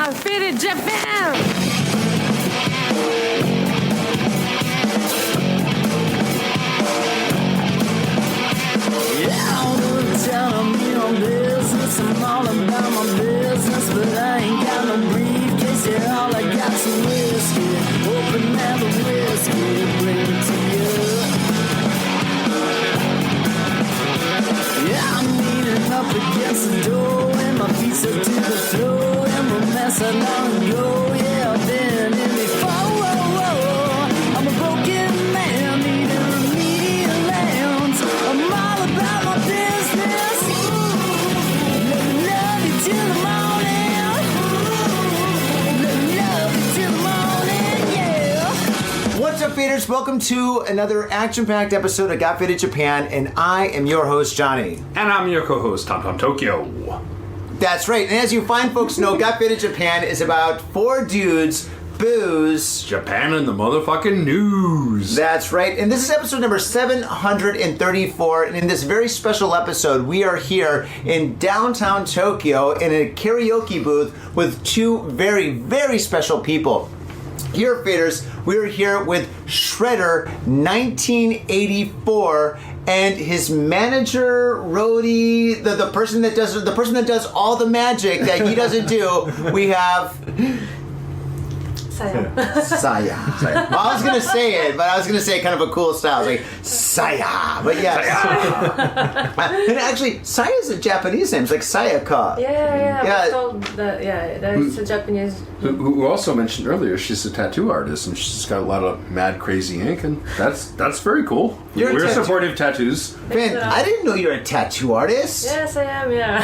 Got Faded Japan! Yeah, all the time me on business. I'm all about my business, but I ain't got no briefcase. Yeah, all I got's some whiskey. Open now the whiskey, bring it to you. Yeah, I'm leaning up against the door, and my feet stuck to the floor, and we're messing on and go. Yeah, I've been in before. I'm a broken man, needing remedial lands. I'm all about my business. Let me love you till the morning. Let me love you till the morning, yeah. What's up, faders? Welcome to another action-packed episode of Got Faded Japan, and I am your host, Johnny. And I'm your co-host, Tom Tom Tokyo. That's right, and as you fine folks know, Got Faded Japan is about four dudes, booze. Japan in the motherfucking news. That's right, and this is episode number 734, and in this very special episode, we are here in downtown Tokyo in a karaoke booth with two very, very special people. Here, faders, we're here with Shredder 1984 and his manager, roadie, the person that does all the magic that he doesn't do. We have Saya. Well, I was gonna say it, but I was gonna say it kind of a cool style. It's like Saya, but yes. And actually, Saya is a Japanese name. It's like Sayaka. Yeah. Yeah. That's a Japanese. Who also mentioned earlier, she's a tattoo artist and she's got a lot of mad crazy ink, and that's very cool. We're supportive tattoos. Man, I didn't know you're a tattoo artist. Yes, I am, yeah.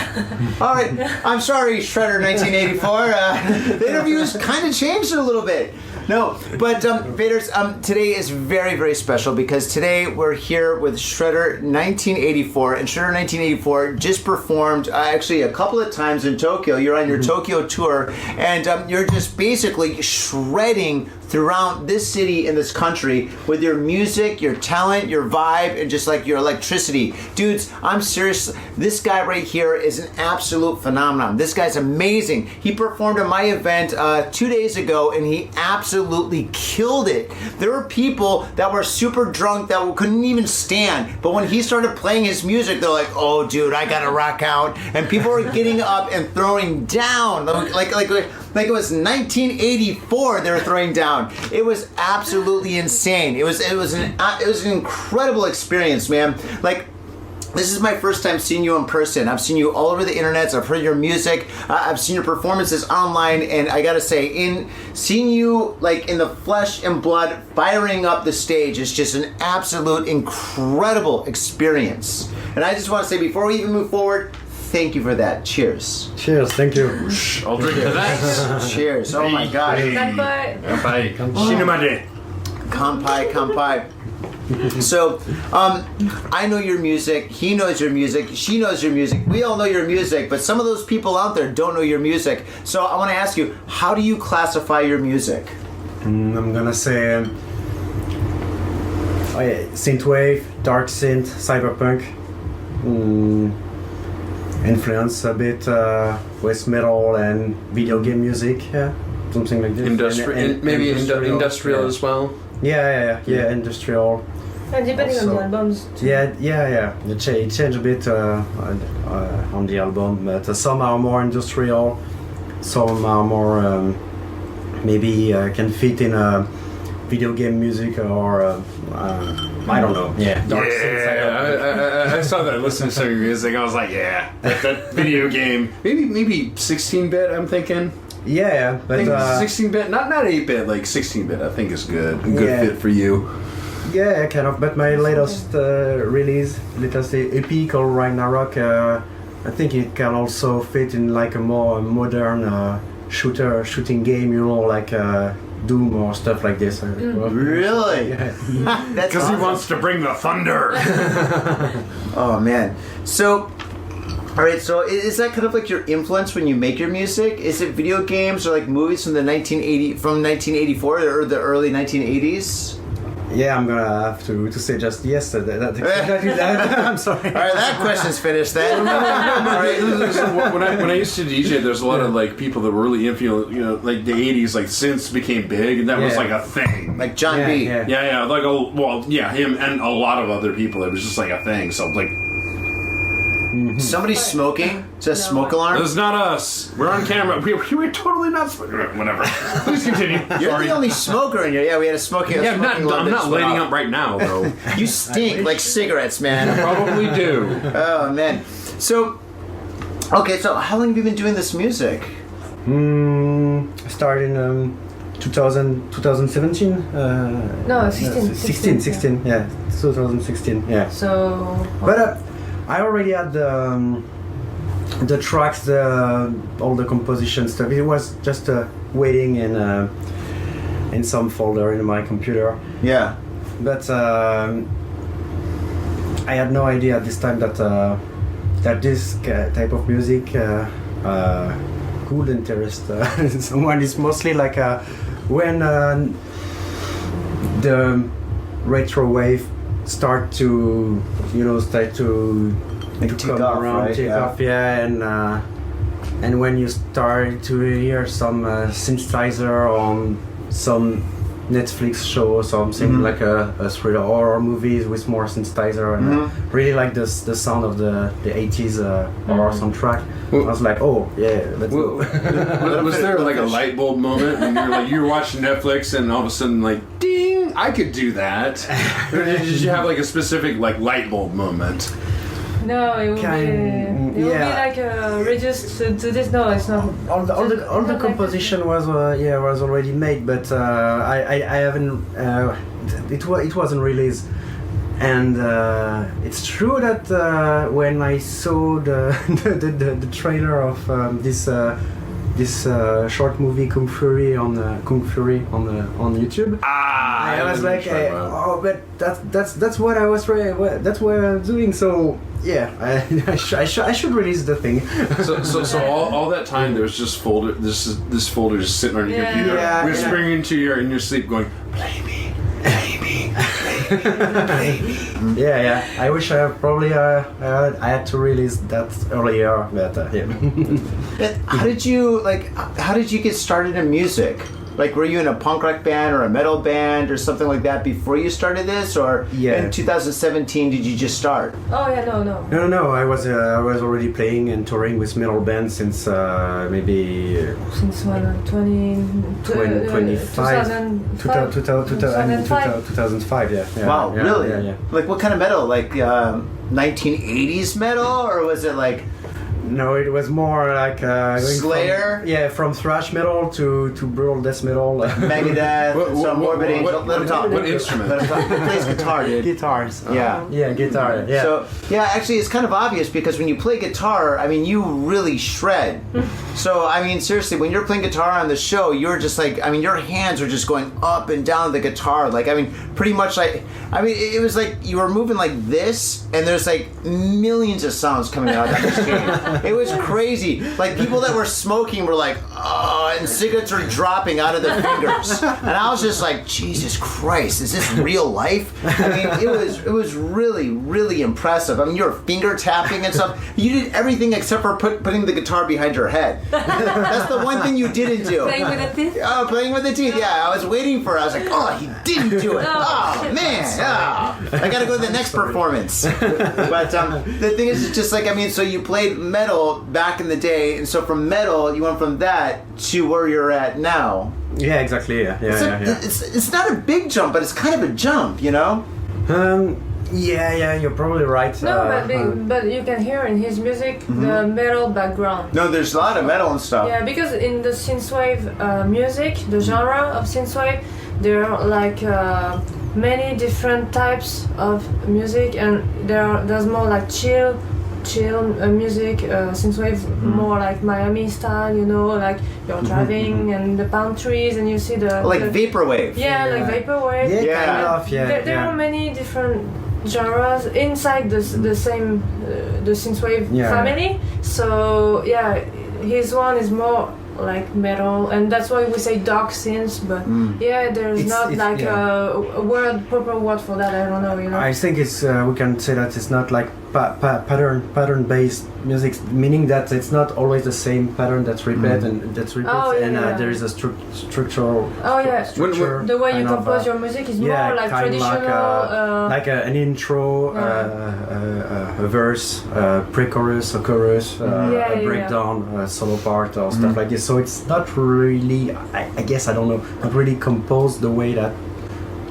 All right, I'm sorry, Shredder 1984. The interviews kind of changed it a little bit. No, but faders, today is very, very special because today we're here with Shredder 1984, and Shredder 1984 just performed actually a couple of times in Tokyo. You're on your Tokyo tour, and you're just basically shredding throughout this city and this country with your music, your talent, your vibe, and just like your electricity. Dudes, I'm serious. This guy right here is an absolute phenomenon. This guy's amazing. He performed at my event 2 days ago, and he absolutely killed it. There were people that were super drunk that couldn't even stand, but when he started playing his music, they're like, oh, dude, I gotta rock out. And people were getting up and throwing down. Like it was 1984 they were throwing down. It was absolutely insane. It was an incredible experience, man. Like, this is my first time seeing you in person. I've seen you all over the internet. I've heard your music. I've seen your performances online, and I gotta say, seeing you like in the flesh and blood, firing up the stage is just an absolute incredible experience. And I just want to say, before we even move forward, thank you for that. Cheers. Cheers, thank you. I'll drink to that. Cheers. Oh my God. Kanpai. Kanpai. Shinumade. Kanpai. So, I know your music, he knows your music, she knows your music, we all know your music, but some of those people out there don't know your music. So I want to ask you, how do you classify your music? I'm gonna say synthwave, dark synth, cyberpunk, influence a bit with metal and video game music, yeah, something like this. Industrial as well. Yeah, industrial. And depending on the albums. Yeah. It changed a bit on the album, but some are more industrial, some are more maybe can fit in a video game music or I don't know. Yeah, I saw that. Listening to some of your music, I was like, yeah, that video game. Maybe 16-bit. I'm thinking. Yeah, but 16-bit, not 8-bit, like 16-bit. I think is good. A good fit for you. Yeah, kind of. But my latest release, latest EP called Ragnarok, I think it can also fit in like a more modern shooting game, like Doom or stuff like this. Really? Yeah. That's because awesome. he wants to bring the thunder. Oh man. So, all right. So, is that kind of like your influence when you make your music? Is it video games or like movies from the 1984 or the early 1980s? Yeah, I'm gonna have to say just yes to that. I'm sorry. All right, that question's finished then. All right. So when I used to DJ, there's a lot of like people that were really influenced. You know, like the '80s, like synths became big, and that was Yeah. like a thing. Like John B. Yeah, like him and a lot of other people. It was just like a thing. So like, Somebody's smoking. Is that a smoke alarm? it's not us. We're on camera. We're totally not. Whatever. Please continue. You're Sorry. the only smoker in here. Yeah, we had a smoking. Yeah, smoking alarm I'm that not just went lighting off. up right now though. You stink like cigarettes, man. Probably do. Oh man. So, okay. So, how long have you been doing this music? I started in 2017. No, 16. 16. Yeah, 2016. Yeah. So. But I already had the tracks, all the composition stuff. It was just waiting in some folder in my computer. Yeah. But I had no idea at this time that this type of music could interest someone. It's mostly like when the retro wave start to Like take come off, around, right? take Yeah. off, yeah, and when you start to hear some synthesizer on some Netflix show or something like a thriller horror movies with more synthesizer and really like the sound of the 80s horror soundtrack. I was like, oh yeah, let's go. Was there like a light bulb moment when you were watching Netflix and all of a sudden like ding, I could do that? Or did you have like a specific like light bulb moment? No, it would be like reduced to this. No, it's not. all the composition was already made, but I haven't it wasn't released. And it's true that when I saw the trailer of this short movie Kung Fury on YouTube, I was like, oh, but that's what I was that's what I'm doing. So yeah, I should release the thing. So all that time there was just this folder just sitting on your computer, whispering into in your sleep, going, "Play me, play me, play me." Yeah. I wish I probably I had to release that earlier, but yeah. How did you get started in music? Like, were you in a punk rock band or a metal band or something like that before you started this, or in 2017 did you just start? Oh yeah, no. No. I was already playing and touring with metal bands since maybe Since 2005. Yeah. Wow, really? Yeah. Like, what kind of metal? Like 1980s metal, or was it like? No, it was more like going Slayer? from thrash metal to brutal death metal. Megadeth, some Morbid Angel. Let him talk. What instrument? Let him talk. He plays guitar, dude. Guitars. Yeah. Yeah, guitar. Yeah. So, actually, it's kind of obvious because when you play guitar, I mean, you really shred. So, I mean, seriously, when you're playing guitar on the show, you're just like, I mean, your hands are just going up and down the guitar. Like, I mean, pretty much like, I mean, it was like you were moving like this, and there's like millions of sounds coming out of that machine. It was crazy. Like, people that were smoking were like, oh, and cigarettes were dropping out of their fingers. And I was just like, Jesus Christ, is this real life? I mean, it was really, really impressive. I mean, you were finger tapping and stuff. You did everything except for putting the guitar behind your head. That's the one thing you didn't do. Playing with the teeth. Oh, playing with the teeth. Yeah, I was waiting for it. I was like, oh, he didn't do it. Oh, man. Oh, I got to go to the next performance. But the thing is, it's just like, I mean, so you played metal back in the day, and so from metal, you went from that to where you're at now. Yeah, exactly. Yeah. It's not a big jump, but it's kind of a jump, you know? Yeah, you're probably right. No, but you can hear in his music the metal background. No, there's a lot of metal and stuff. Yeah, because in the synthwave music, the genre of synthwave, there are like many different types of music, and there's more like chill music, synthwave, more like Miami style, you know, like you're driving and the palm trees and you see the vaporwave. Yeah, like vaporwave. Yeah, kind of. Yeah. There are many different genres inside the same the synthwave family. So yeah, his one is more like metal, and that's why we say dark synths. But yeah, there's not like a proper word for that. I don't know. You know. I think it's we can say that it's not like pattern based music, meaning that it's not always the same pattern that's repeated and there is a structural. Structure, the way you compose your music is more like traditional, like an intro, a verse, pre-chorus, a chorus, a breakdown, a solo part, or stuff like this. So it's not really, I guess, I don't know, not really composed the way that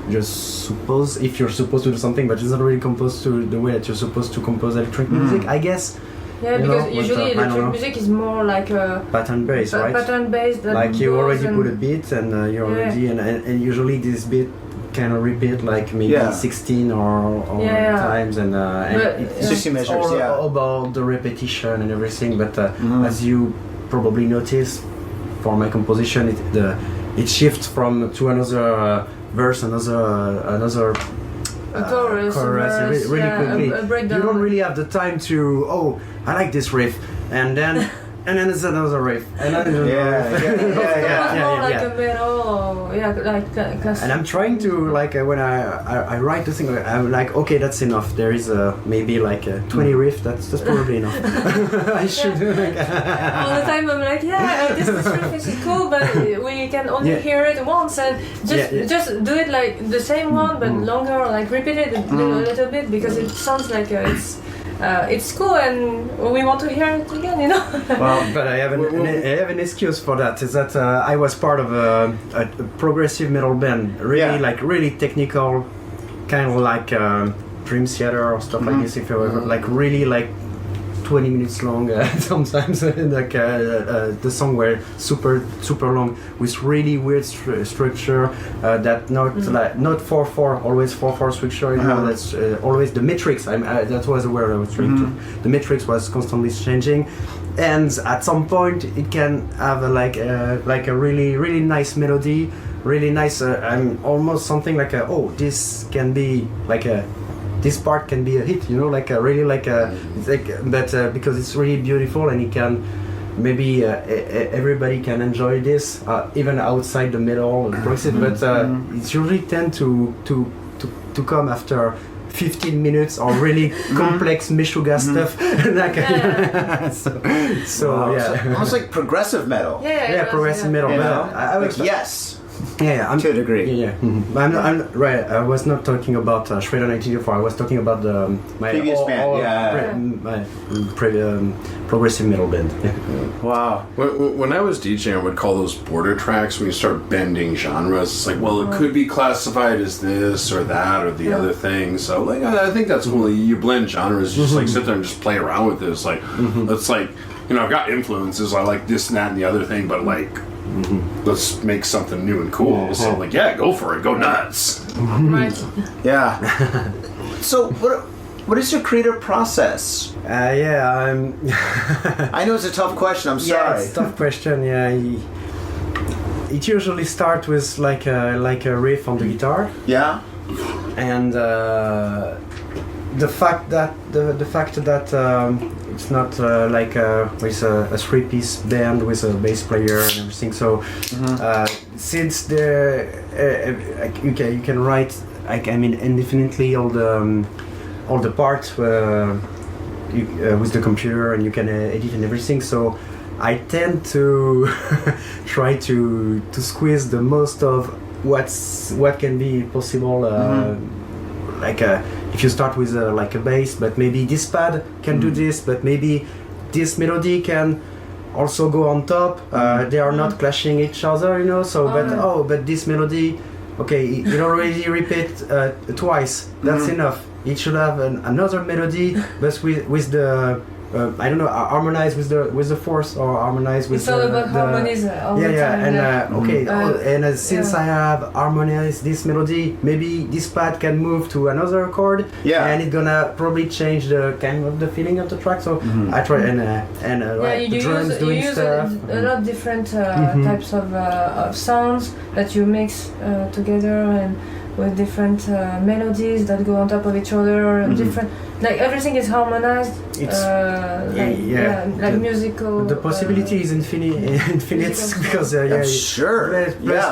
you're supposed, if you're supposed to do something, but it's not really composed to the way that you're supposed to compose electronic music, I guess. Yeah, because usually electronic music is more like a pattern based, right? Pattern based. Like you already put a beat, and you already and usually this beat can repeat like maybe 16 or times, and it's 60 measures. all about the repetition and everything. But as you probably noticed, for my composition, it shifts from to another verse, another. A chorus, verse, really quickly. A breakdown. You don't really have the time to I like this riff, and then there's another riff, and then another riff. More like a metal, like classic. And I'm trying to when I write the thing, I'm like, okay, that's enough. There is maybe like a 20 riff. That's probably enough. I should do like all the time. I'm like, this riff is cool, but we can only hear it once, and just do it like the same one, but longer, like repeat it a little bit, because it sounds like it's cool, and we want to hear it again, you know. Well, but I have an excuse for that. Is that I was part of a progressive metal band, really technical, kind of like Dream Theater or stuff like this. If you ever like really like 20 minutes long sometimes, like the song were super long with really weird structure that not 4/4, always 4/4 structure, you know. That's always the metrics. That was the word I was trying to. The metrics was constantly changing, and at some point it can have a really nice melody, really nice almost something like this can be like this part can be a hit, you know, like a really but because it's really beautiful, and it can maybe everybody can enjoy this even outside the metal progressive, but it usually tend to come after 15 minutes or really complex Meshuggah stuff. So almost like progressive metal. Progressive metal. I would yes. I'm to a degree. Yeah. I'm right. I was not talking about Shredder 1984. I was talking about my previous band. My progressive metal band. Wow. When I was DJing, I would call those border tracks when you start bending genres. It's like, well, it could be classified as this or that or the other thing. So, like, I think that's cool. You blend genres. You just like sit there and just play around with it. It's like, it's like, you know, I've got influences. I like this and that and the other thing, but like. Let's make something new and cool. So like, go for it, go nuts. Right. Yeah. So what is your creative process? I know it's a tough question. I'm sorry. It's a tough question. It usually starts with like a riff on the guitar. Yeah. And the fact that it's not like with a 3-piece band with a bass player and everything. So since you can write indefinitely all the parts with the computer, and you can edit and everything. So I tend to try to squeeze the most of what can be possible. If you start with like a bass, but maybe this pad can do this, but maybe this melody can also go on top. They are not clashing each other, you know. So, but this melody, okay, you already repeat twice. That's enough. It should have another melody, but with the I don't know, harmonize with the fourth, or harmonize with it's all about harmonies all the time. And since I have harmonized this melody, maybe this pad can move to another chord, and it's gonna probably change the kind of the feeling of the track. So I try the drums doing stuff. A lot of different types of sounds that you mix together, and with different melodies that go on top of each other, different like everything is harmonized. It's- Like the- musical. The possibility is infinite musical because I'm sure.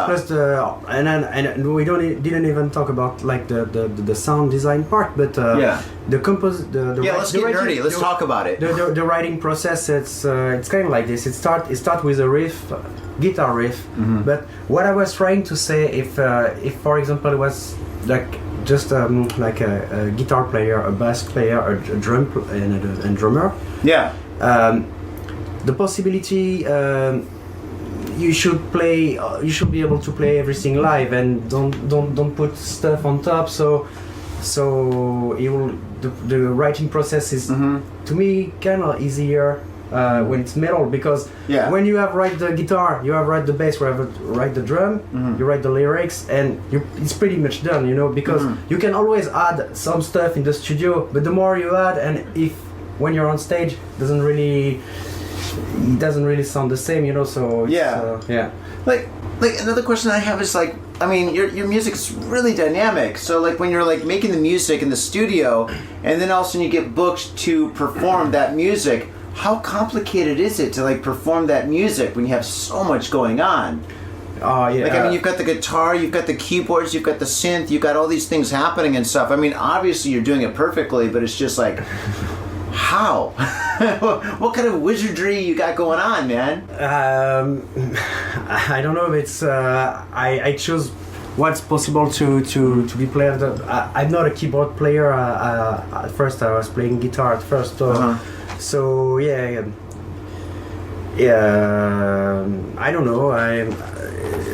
plus the and we didn't even talk about like the sound design part, but the Let's get nerdy. Let's talk about it. The writing process, it's kind of like this. It start with a riff, guitar riff. But what I was trying to say, if for example it was like just like a guitar player, a bass player, a drum and drummer. Yeah. The possibility you should play. You should be able to play everything live and don't put stuff on top. So it will. The writing process is to me kind of easier when it's metal, because when you have write the guitar, you have write the bass, you have write the drum, you write the lyrics, and it's pretty much done, because you can always add some stuff in the studio, but the more you add, and if when you're on stage it doesn't really sound the same, so it's, Like another question I have is like, I mean, your music's really dynamic. So like when you're like making the music in the studio, and then all of a sudden you get booked to perform that music, how complicated is it to like perform that music when you have so much going on? Like, I mean, you've got the guitar, you've got the keyboards, you've got the synth, you've got all these things happening and stuff. I mean, obviously you're doing it perfectly, but it's just like, how? What kind of wizardry you got going on, man? I don't know. It's I choose what's possible to be played. I'm not a keyboard player. At first, I was playing guitar at first. So I don't know.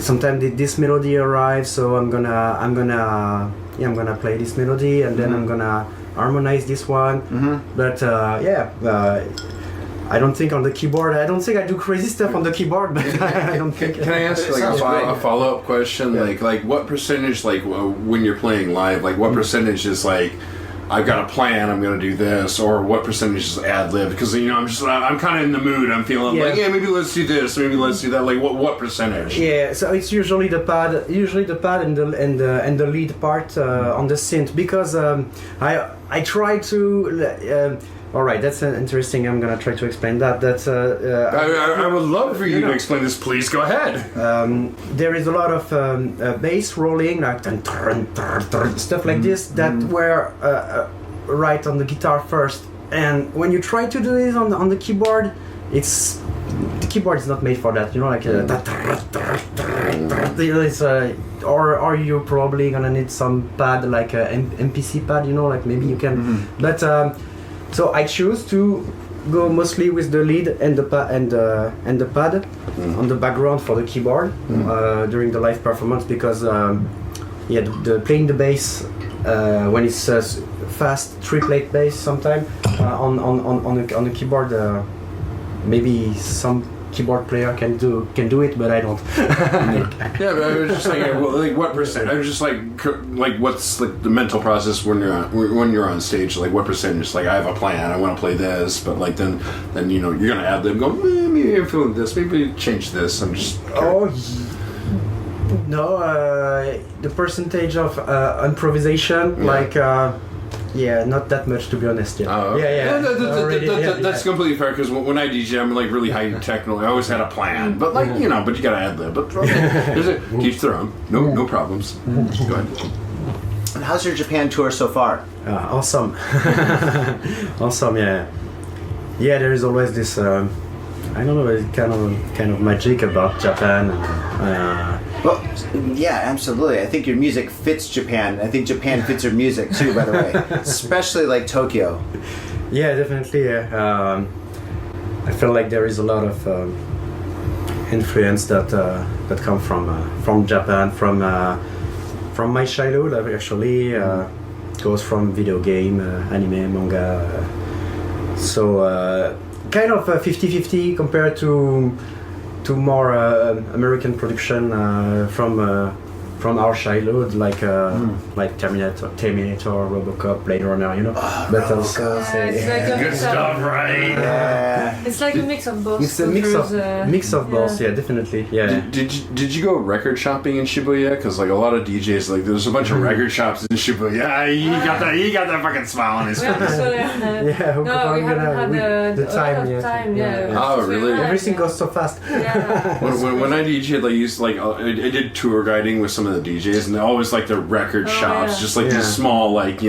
Sometimes this melody arrives, so I'm gonna play this melody, and then I'm gonna harmonize this one. But I don't think on the keyboard. I don't think I do crazy stuff on the keyboard. But I don't think. Can I ask like a follow-up question? Yeah. Like what percentage, like when you're playing live, like what percentage is like, I've got a plan, I'm going to do this, or what percentage is ad lib? Because I'm kind of in the mood. I'm feeling like, maybe let's do this, maybe let's do that. Like what percentage? Yeah, so it's usually the pad, and the lead part on the synth, because I try to. All right, that's interesting. I'm gonna try to explain that. That's. I would love for you to explain this. Please go ahead. There is a lot of bass rolling, like stuff like this, that were right on the guitar first. And when you try to do this on the keyboard, the keyboard is not made for that. Like it's or you're probably gonna need some pad, like a MPC pad. Like maybe you can, but. So I choose to go mostly with the lead and the pad on the background for the keyboard during the live performance, because playing the bass when it's fast triplet bass sometimes on the keyboard, maybe some keyboard player can do it, but I don't. Yeah, but I was just saying, like what percent? I was just like what's like the mental process when you're on stage? Like what percentage? Like I have a plan, I want to play this, but like then you're gonna ad lib, go maybe I'm feeling this, maybe change this. I'm just the percentage of improvisation, like. Not that much, to be honest. That's completely fair, because when I DJ, I'm like really high techno. I always had a plan, but like but you gotta ad lib. But teach their own. No problems. Go ahead. And how's your Japan tour so far? Awesome. Awesome. Yeah. There is always this. I don't know, kind of magic about Japan. Well, yeah, absolutely. I think your music fits Japan. I think Japan fits your music too, by the way. Especially like Tokyo. Yeah, definitely. I feel like there is a lot of influence that come from Japan, from my childhood. Actually, goes from video game, anime, manga. So kind of 50-50 compared to more American production from from our childhood, like Terminator, RoboCop, Blade Runner, you know. But also it's like a Good mix stuff, of, right? Yeah. it's like a mix of both. it's a mix of cultures, both. Yeah, definitely. Yeah. Did you go record shopping in Shibuya? Because like a lot of DJs, like there's a bunch of record shops in Shibuya. He got that fucking smile on his We have face. to, Yeah, no, we haven't had the time. yeah. Time, yeah. Oh, really? Everything goes so fast. Yeah. When I DJ'd, like used to, like I did tour guiding with some of the DJs, and they always like the record shops, yeah. just like Yeah. these small, like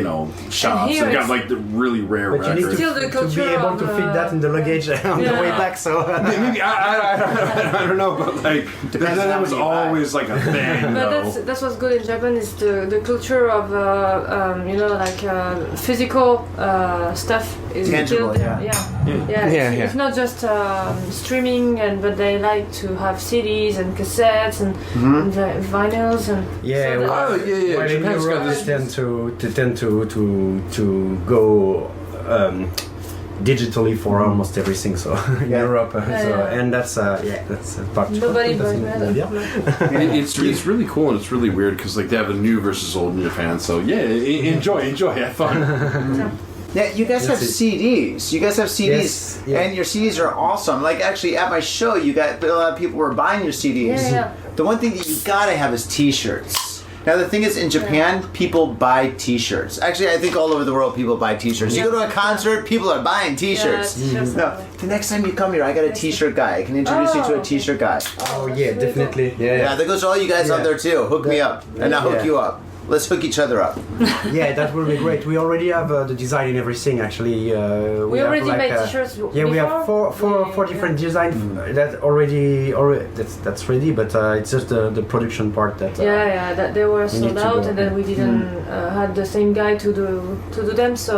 shops. here They got it's- like the really rare But you need records. Still the to be culture able of, to fit that in the luggage on the yeah. way back. So Maybe I don't know, but like that was always like a thing. But that's what's good in Japan is the culture of physical stuff is Tangible, still yeah. there. Yeah. Yeah, It's not just streaming, but they like to have CDs and cassettes and, and vinyls and yeah, so well, Oh, yeah. well, in Japan's got Europe this. they tend to go digitally for almost everything. So in Yeah. Europe, yeah. and that's a part. nobody that's buys in India. It's really cool and it's really weird because like they have a new versus old in Japan. So yeah, enjoy, have fun. Yeah, you guys have Yes, CDs. You guys have CDs, Yes, yeah. and your CDs are awesome. Like actually, at my show, you got a lot of people were buying your CDs. Yeah. The one thing that you gotta have is T-shirts. Now the thing is, in Japan, people buy T-shirts. Actually, I think all over the world, people buy T-shirts. You go to a concert, people are buying T-shirts. Yeah, it's just No, the next time you come here, I got a T-shirt guy. I can introduce you to a Oh. T-shirt guy. Oh yeah, definitely. Yeah, there goes all you guys out Yeah. there too. Hook me up, and I'll hook Yeah. you up. Let's hook each other up. Yeah, that will be great. We already have the design and everything. Actually, We have already like, made t-shirts Yeah, we have before. four different designs that already that's ready, but it's just the production part that. That they were we need sold to out, go. and then we didn't had the same guy to do them. So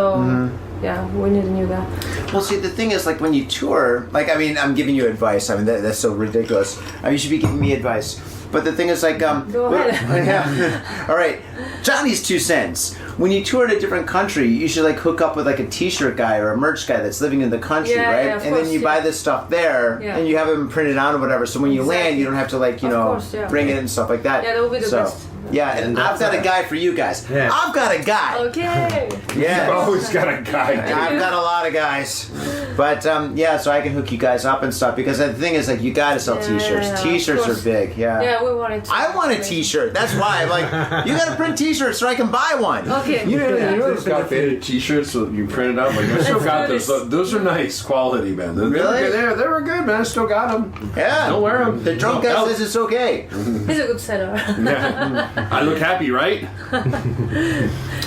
yeah, we need a new guy. Well, see, the thing is, like, when you tour, like, I mean, I'm giving you advice. I mean, that's so ridiculous. You should be giving me advice. But the thing is, like, Go ahead. yeah. All right, Johnny's 2 cents. When you tour in a different country, you should like hook up with like a T-shirt guy or a merch guy that's living in the country, Yeah, right? yeah, of and then course, you buy yeah. this stuff there, Yeah. and you have them printed out or whatever. So when you land, Exactly. you don't have to like Of know course, yeah. bring it and stuff like that. Yeah, that would be the so, best. Yeah, and I've got a guy for you guys. Yeah. I've got a guy. Okay. Yeah. Oh, he's got a guy. I've got a lot of guys, but yeah, so I can hook you guys up and stuff because the thing is, like, you gotta sell Yeah, T-shirts. of T-shirts are course. big, yeah. Yeah, we wanted to. I want a T-shirt. That's why I'm like, you gotta print T-shirts so I can buy one. Okay. You know those got faded T-shirts that you printed out. Like I still got those. Those are nice quality, man. Really? They were good, man. I still got them. Yeah. Don't wear them. The drunk guy says it's okay. He's a good seller. Yeah. I look happy, right?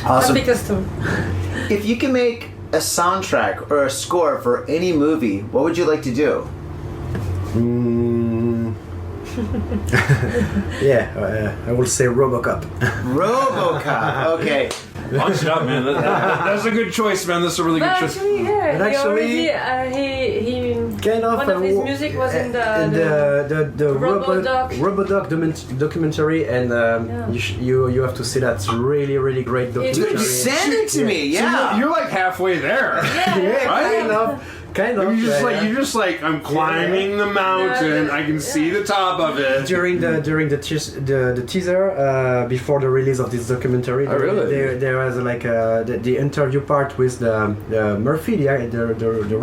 Awesome. Happy custom. If you can make a soundtrack or a score for any movie, what would you like to do? Yeah, I will say RoboCop. RoboCop. Okay. Launch it up, man. That's a good choice, man. That's a really good But choice. actually, yeah, But he actually- already he Kind of. one of his music was in the Robodoc. Robodoc documentary, and you have to see that. It's really great documentary. Dude, send it to me. Yeah. You're like halfway there. yeah. Kind of. You're just like I'm climbing the mountain. I can see the top of it. During the teaser before the release of this documentary, Oh, really? there was like the interview part with the Murphy, the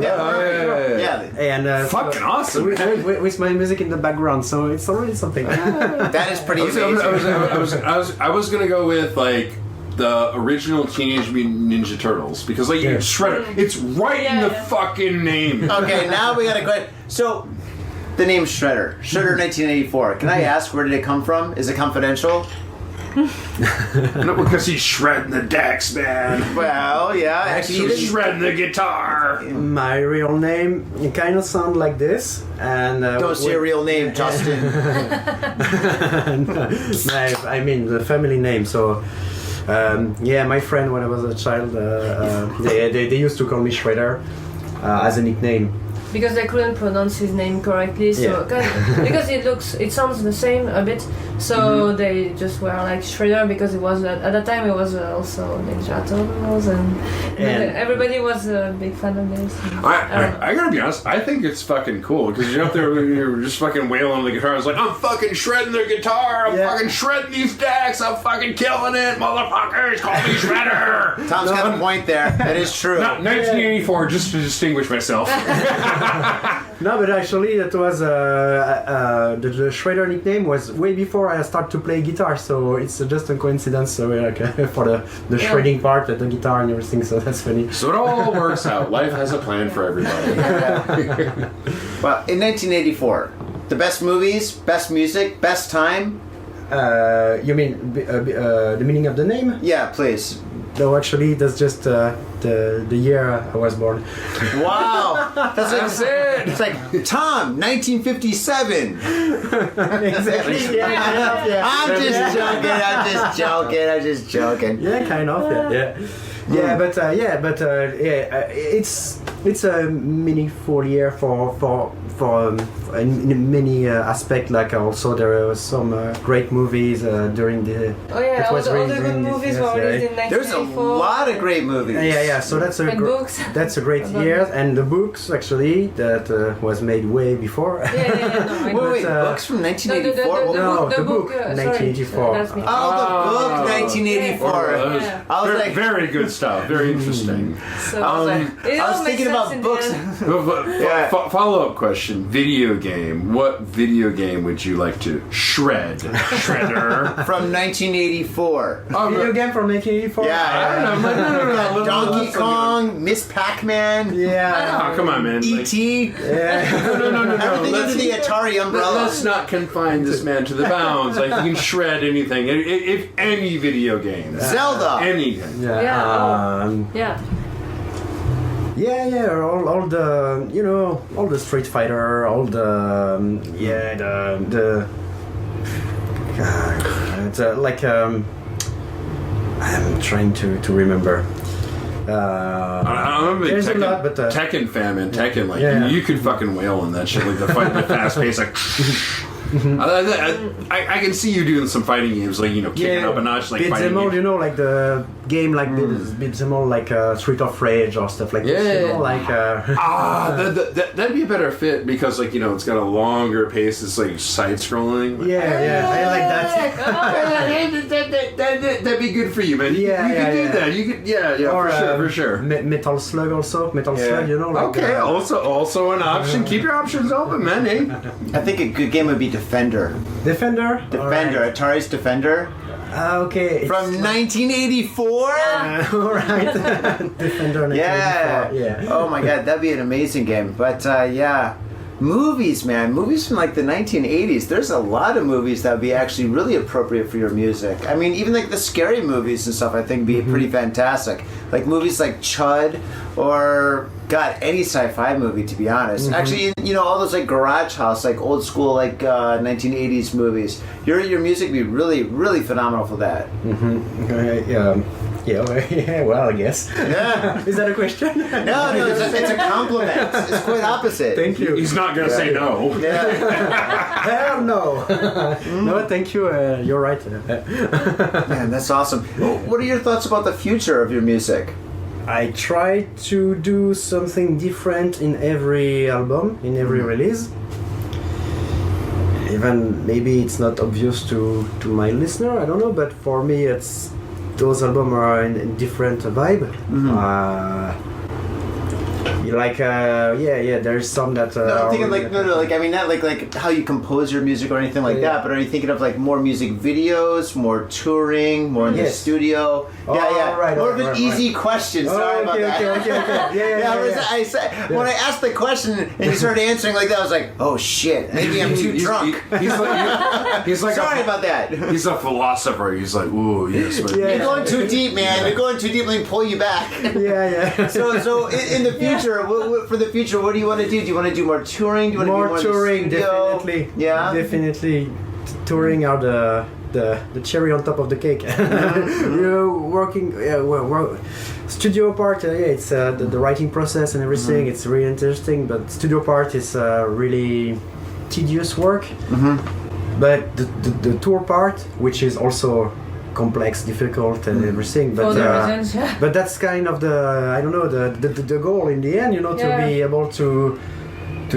Yeah. and Fucking awesome, man. with my music in the background, so it's already something. That is pretty amazing. I was gonna go with like the original Teenage Mutant Ninja Turtles because like you Shredder, it's right in the fucking name. Okay, now we got a question. So, the name Shredder, Shredder 1984. Can I ask where did it come from? Is it confidential? No, because he's shredding the decks, man. Well, yeah. Actually, he He's didn't. shredding the guitar. My real name, it kind of sound like this, and Don't say your real name, Justin. I mean the family name. So my friend when I was a child, they used to call me Shredder as a nickname. because they couldn't pronounce his name correctly. So because it sounds the same a bit. So they just were like Shredder because it was at the time it was also Ninja Turtles and everybody was a big fan of this. I gotta be honest, I think it's fucking cool because you're up there, you're just fucking wailing on the guitar. It's like, I'm fucking shredding the guitar, I'm fucking shredding these decks, I'm fucking killing it, motherfuckers, call me Shredder! Tom's got a point there. That is true. 1984, just to distinguish myself. No, but actually, that was the Shredder nickname was way before I started to play guitar, so it's just a coincidence. So like for the shredding part, the guitar and everything. So that's funny. So it all works out. Life has a plan for everybody. Well, in 1984, the best movies, best music, best time. You mean the meaning of the name? Yeah, please. No, actually, that's just the year I was born. Wow, that's it. It's like Tom, 1957. Exactly. Yeah. I'm just joking. Yeah, kind of. Yeah, but it's a meaningful year for in many aspects. Like also there were some great movies during the. Oh yeah, that all was the released good during this movies year, were released in There's a 1984. lot of great movies. Yeah. So that's a And books. that's a great year, and the books actually that was made way before. Yeah, no, I know. Wait, But, books from No, 1984? the book, sorry, 1984. that's me. Oh, the book, 1984. Yeah. I was like, Very good stuff. Very interesting. So I was like, it I all was makes thinking sense about in the books. end. Yeah. Follow-up question. Video game. What video game would you like to shred? Shredder. From 1984. Video game from 1984. Yeah, No. Donkey Kong, Miss Pac-Man, Yeah. Oh, come on, man. Like, E.T. Yeah. no. Everything under the Atari umbrella. Let's not confine this man to the bounds. Like, you can shred anything. If any video game. Zelda. Anything. Yeah. Yeah. Yeah, all the all the Street Fighter, all the it's I'm trying to remember. I remember There's a Tekken, lot, but, Tekken fan, man. Tekken, like, Yeah. you could fucking wail on that shit. Like, the fight, the fast pace, like... I can see you doing some fighting games, like, kicking up a notch, like beat fighting them all, games. like the game, like beat them all, like Street of Rage or stuff like this. Like That'd be a better fit because, like, it's got a longer pace. It's like side-scrolling. I like that. That'd be good for you, man. You could do that. You could, Or, for sure. Metal Slug also. Metal Slug, like Okay, also an option. Keep your options open, man. Hey. I think a good game would be Defender. Defender. Atari's Defender. Okay. From 1984? All right. Defender 1984. Yeah. Oh my god, that'd be an amazing game. But movies, man. Movies from like the 1980s. There's a lot of movies that would be actually really appropriate for your music. I mean, even like the scary movies and stuff, I think would be pretty fantastic. Like movies like Chud or any sci-fi movie, to be honest. Actually, all those like Garage House, like old school, like 1980s movies. Your music would be really, really phenomenal for that. Yeah, well, I guess. Yeah. Is that a question? No, it's a compliment. It's quite opposite. Thank you. He's not gonna say no. Yeah. Hell no. No, thank you. You're right. Man, that's awesome. What are your thoughts about the future of your music? I try to do something different in every album, in every release. Even maybe it's not obvious to my listener, I don't know, but for me those albums are in a different vibe. There's some that I'm thinking like I mean not like how you compose your music or anything like that, but are you thinking of like more music videos, more touring, more in the studio? Right, more of an easy question. Sorry about that. Okay. When I asked the question and you started answering like that, I was like, oh shit, maybe I'm too drunk. He's like Sorry about that. He's a philosopher. He's like, ooh, yes. You're going too deep, man. You're going too deep. Let me pull you back. Yeah. So in the future, for the future, what do you want to do? Do you want to do more touring? Do you want More to do more touring, in the studio? definitely. Yeah. Definitely. touring are the cherry on top of the cake. You know, working studio part. It's the writing process and everything. It's really interesting, but studio part is really tedious work. But the tour part, which is also complex, difficult, and everything. But For the reasons, yeah. but that's kind of the goal in the end. You know, to Yeah. be able to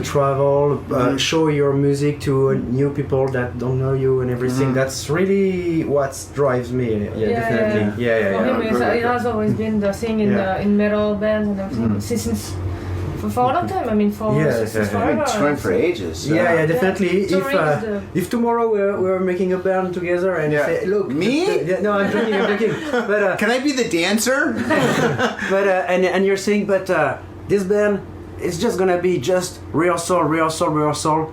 travel, show your music to new people that don't know you and everything. That's really what drives me. Yeah, definitely. Yeah. For him, it has always been the thing in metal bands and everything since for a long time. I mean, since I've forever. been touring for ages. Yeah, definitely. Touring is If tomorrow we're making a band together and Yeah. say, look, Me? no, I'm joking. But Can I be the dancer? and you're saying, but this band is just gonna be just rehearsal,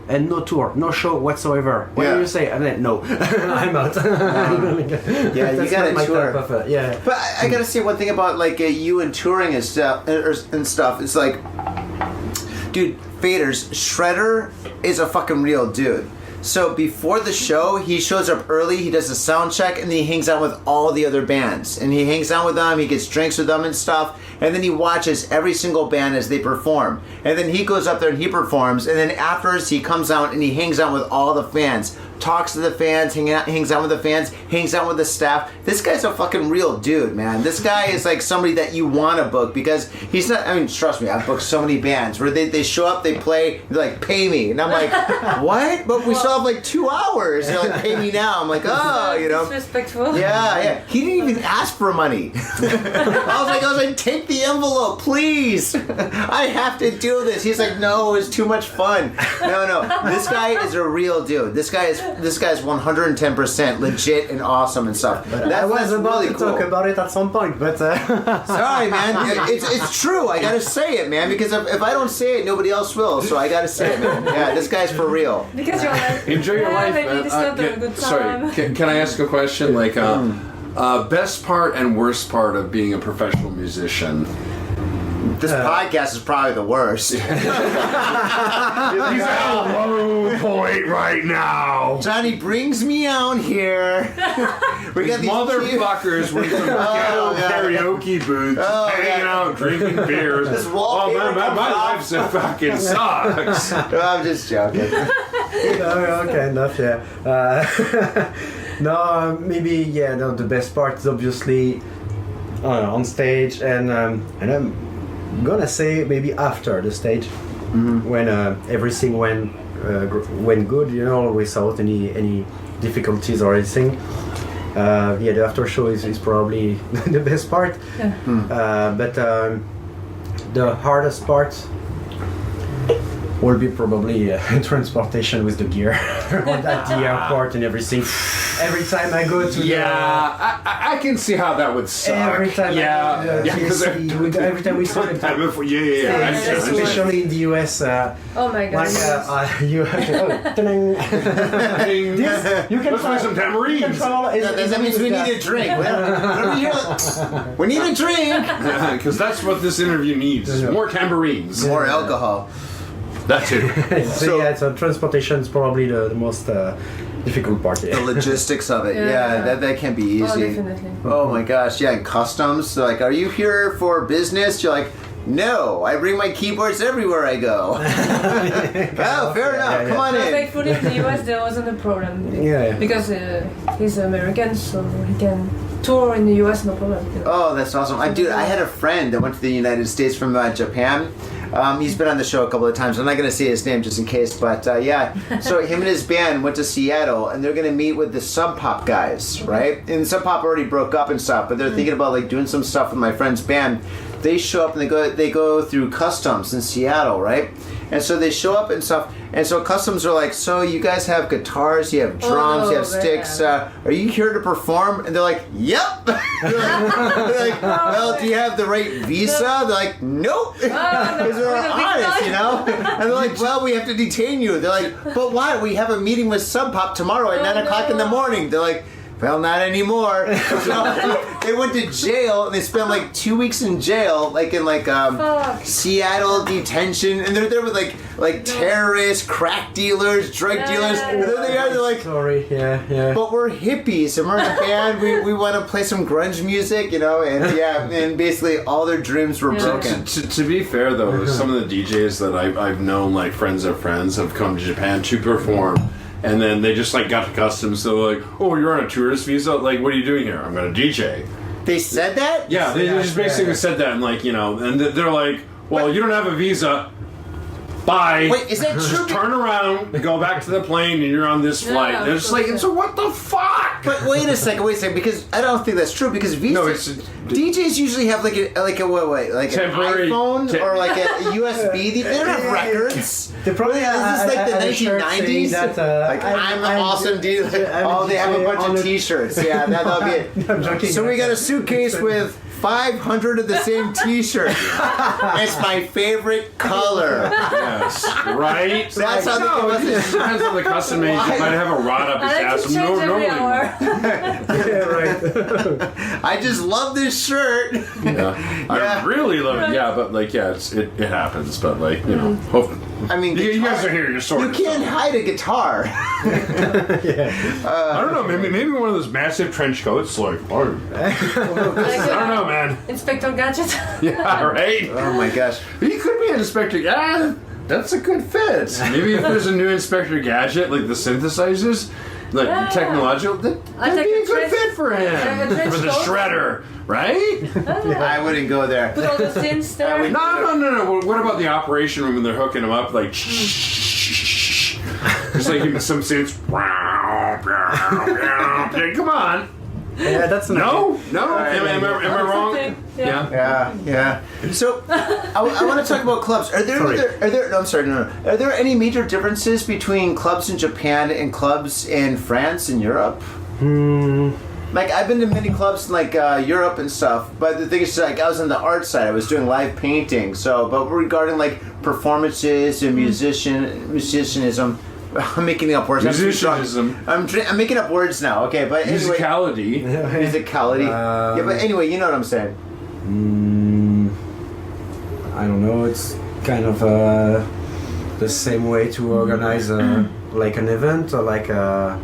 and no tour, no show whatsoever. What do you say? And then no, I'm out. Yeah, you That's gotta not my tour. type of, yeah. But I gotta say one thing about like you and touring and stuff. It's like, dude, Faders, Shredder is a fucking real dude. So before the show, he shows up early, he does a sound check, and then he hangs out with all the other bands. And he hangs out with them, he gets drinks with them and stuff, and then he watches every single band as they perform. And then he goes up there and he performs, and then afterwards he comes out and he hangs out with all the fans. Talks to the fans, hangs out with the fans, hangs out with the staff. This guy's a fucking real dude, man. This guy is like somebody that you want to book because he's not, I mean, trust me, I've booked so many bands where they show up, they play, they're like, pay me. And I'm like, what? But we still have like 2 hours. They're like, pay me now. I'm like, oh, you know. Disrespectful. Yeah. He didn't even ask for money. I was like, take the envelope, please. I have to do this. He's like, no, it's too much fun. No. This guy is a real dude. This guy's 110% legit and awesome and stuff. I was about really to talk cool. about it at some point, but Sorry, man. It's true. I gotta say it, man. Because if I don't say it, nobody else will. So I gotta say it, man. Yeah, this guy's for real. Because you're like, Enjoy your life. maybe this is not a good time. Sorry, can I ask a question? Like, best part and worst part of being a professional musician? This podcast is probably the worst. He's at a low point right now. Johnny brings me out here. We got these Motherfuckers with some ghetto yeah. karaoke booths, hanging out, drinking beers. This Oh wallpaper man, my comes life fucking sucks. I'm just joking. okay, enough. Yeah. No, maybe the best part is obviously on stage, and I'm gonna say maybe after the stage when everything went good, you know, without any difficulties or anything. The after show is probably the best part. But the hardest part will be probably transportation with the gear at the airport and everything. Every time I go to I can see how that would suck. every time every time we saw it, especially in the US. Oh my god. You have to, you can Let's play some tambourines. That means we need a drink. We need a drink. Because that's what this interview needs. Is more tambourines. More alcohol. That too. So transportation is probably the most difficult part. The logistics of it, that can be easy. Oh, definitely. Oh my gosh, yeah, and customs. They're like, are you here for business? You're like, no, I bring my keyboards everywhere I go. Oh, fair enough. Come on in. Thankfully, in the US, there wasn't a problem. Yeah. Because he's American, so he can tour in the US, no problem. Oh, that's awesome. Dude, I had a friend that went to the United States from Japan. He's been on the show a couple of times. I'm not going to say his name just in case, but yeah. So him and his band went to Seattle, and they're going to meet with the Sub Pop guys, right? And Sub Pop already broke up and stuff, but they're thinking about like doing some stuff with my friend's band. They show up and they go through customs in Seattle, right? And so they show up and stuff, and so customs are like, so you guys have guitars, you have drums, you have sticks. Are you here to perform? And they're like, yep. they're like, well, do you have the right visa? They're like, nope. Because they're honest, you know. And they're like, well, we have to detain you. They're like, but why? We have a meeting with Sub Pop tomorrow at 9 o'clock in the morning. They're like, well, not anymore. So they went to jail and they spent like 2 weeks in jail, like in like Fuck. Seattle detention, and they're there with like terrorists, crack dealers, drug dealers. And there they are. They're like, Sorry, yeah. but we're hippies and we're in a band. We want to play some grunge music, you know, and and basically all their dreams were broken. To be fair, though, some of the DJs that I've known, like friends of friends, have come to Japan to perform, and then they just like got accustomed. So like, oh, you're on a tourist visa. Like, what are you doing here? I'm going to DJ. They said that? Yeah, they just basically said that, and like, you know, and they're like, well, you don't have a visa. Bye. Wait, is that true? Just turn around, go back to the plane, and you're on this flight. Yeah, They're just like, so what the fuck? But wait a second, because I don't think that's true. Because DJs usually have like a Temporary- an iPhone or like a USB. They don't have records. They probably Is this like the 1990s? That, I'm an awesome DJ. Oh, they have a bunch of T-shirts. Yeah, that'll be it. I'm joking. So we got a suitcase with 500 of the same T-shirt. It's my favorite color. Yes, right? That's how they it depends on the custom made. You might have a rod up his I like ass. to change every hour. Yeah, right. I just love this shirt. Yeah. I really love it. Yeah, but like, yeah, it happens. But like, you know, hope, I mean, you guitar- guys are here. You're sort You of. can't hide a guitar. I don't know. Maybe one of those massive trench coats. Like, oh, I don't know, man. Inspector Gadget. Yeah, right. Oh my gosh. He could be an Inspector. Yeah, that's a good fit. Maybe if there's a new Inspector Gadget, like the synthesizers, like Yeah. technological, that'd take be a a good trench- fit for him. a trench For the coat. shredder, right? I wouldn't go there. Put all the synths there. No. What about the operation room when they're hooking him up? Like, just like even some synths. Come on. Yeah, that's No. Am I wrong? Yeah. Yeah. So, I want to talk about clubs. Are there Are there any major differences between clubs in Japan and clubs in France and Europe? Like I've been to many clubs in like Europe and stuff, but the thing is, like I was on the art side. I was doing live painting. So, but regarding like performances and musicianism. I'm making up words. Musicianism. I'm making up words now. Okay, but anyway, musicality. Yeah, but anyway, you know what I'm saying. I don't know. It's kind of the same way to organize like an event or like the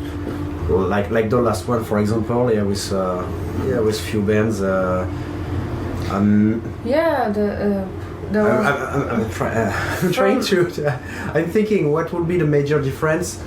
last one, for example. With few bands. I'm trying to. I'm thinking what would be the major difference.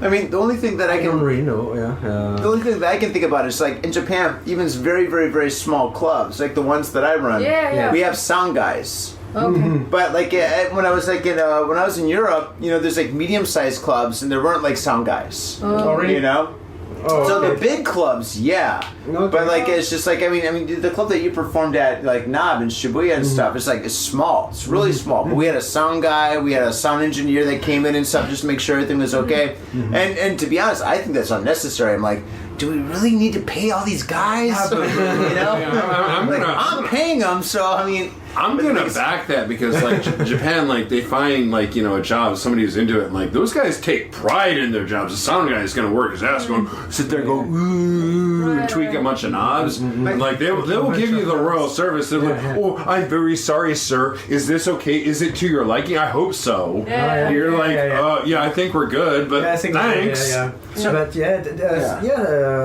I mean, the only thing that I I don't can really know. the only thing that I can think about is like in Japan, even very, very, very small clubs, like the ones that I run. Yeah. We have sound guys. Okay. But like when I was like when I was in Europe, you know, there's like medium-sized clubs, and there weren't like sound guys. Oh, really? You know. Oh, So okay. the big clubs, yeah. Okay. But like it's just like I mean the club that you performed at like Knob and Shibuya and stuff, it's small. It's really small. But we had a sound guy, we had a sound engineer that came in and stuff just to make sure everything was okay. And to be honest, I think that's unnecessary. I'm like, do we really need to pay all these guys? You know? I'm paying them, so I mean I'm gonna back that because like Japan, like they find like a job, somebody who's into it, and like those guys take pride in their jobs. The sound guy is gonna work his ass, going sit there, and go ooh, and tweak a bunch of knobs, and like they will give you the royal service. They're like, oh, I'm very sorry, sir. Is this okay? Is it to your liking? I hope so. Yeah. You're like, yeah, I think we're good, but I think thanks. Yeah. But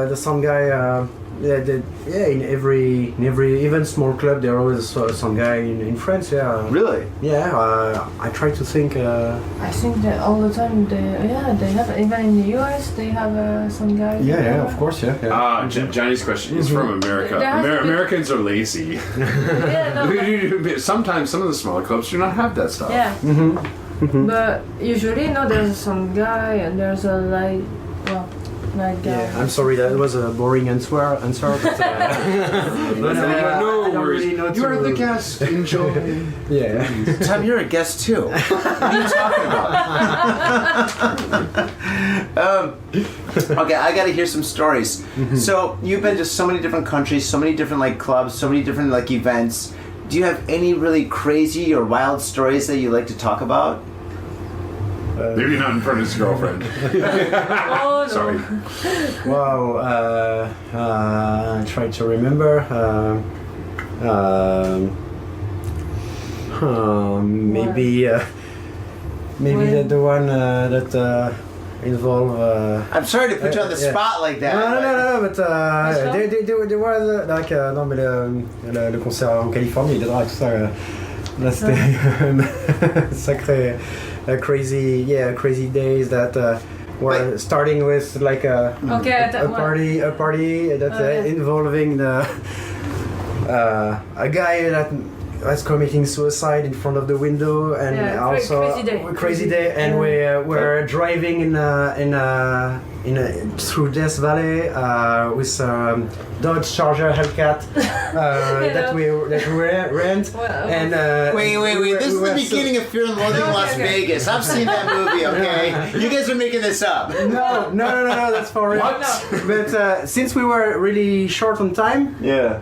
the sound guy. In every even small club there always some guy in France. Yeah. really. Yeah. I try to think. I think that all the time they have, even in the US they have some guys. Of course. Yeah. Johnny's question is from America. There has to be- Americans are lazy. Yeah, no, Sometimes some of the smaller clubs do not have that stuff. yeah. But usually, there's some guy and there's a light guy. Yeah, I'm sorry that was a boring answer. But, No I don't worries. really know You are to- the guest. Enjoy. Yeah. Tom, you're a guest too. What are you talking about? Okay, I got to hear some stories. So you've been to so many different countries, so many different like clubs, so many different like events. Do you have any really crazy or wild stories that you like to talk about? Maybe not in front of his girlfriend. Oh no. Sorry. Wow, I try to remember. Maybe When- the one that involve. I'm sorry to put you on the Yeah. spot like that. No, but Which one? there was like non mais le concert en Californie, tout ça. Là c'était sacré, crazy days that were But- starting with like Okay, that a one. party that Yeah. involving a guy that was committing suicide in front of the window, and Yeah, also crazy day. and we were driving through Death Valley with Dodge Charger Hellcat that we rent. Well, And Wait. This is the beginning of Fear and Loathing in Las Okay. Vegas. I've seen that movie, okay? You guys are making this up. No, that's for real. What? But since we were really short on time, Yeah.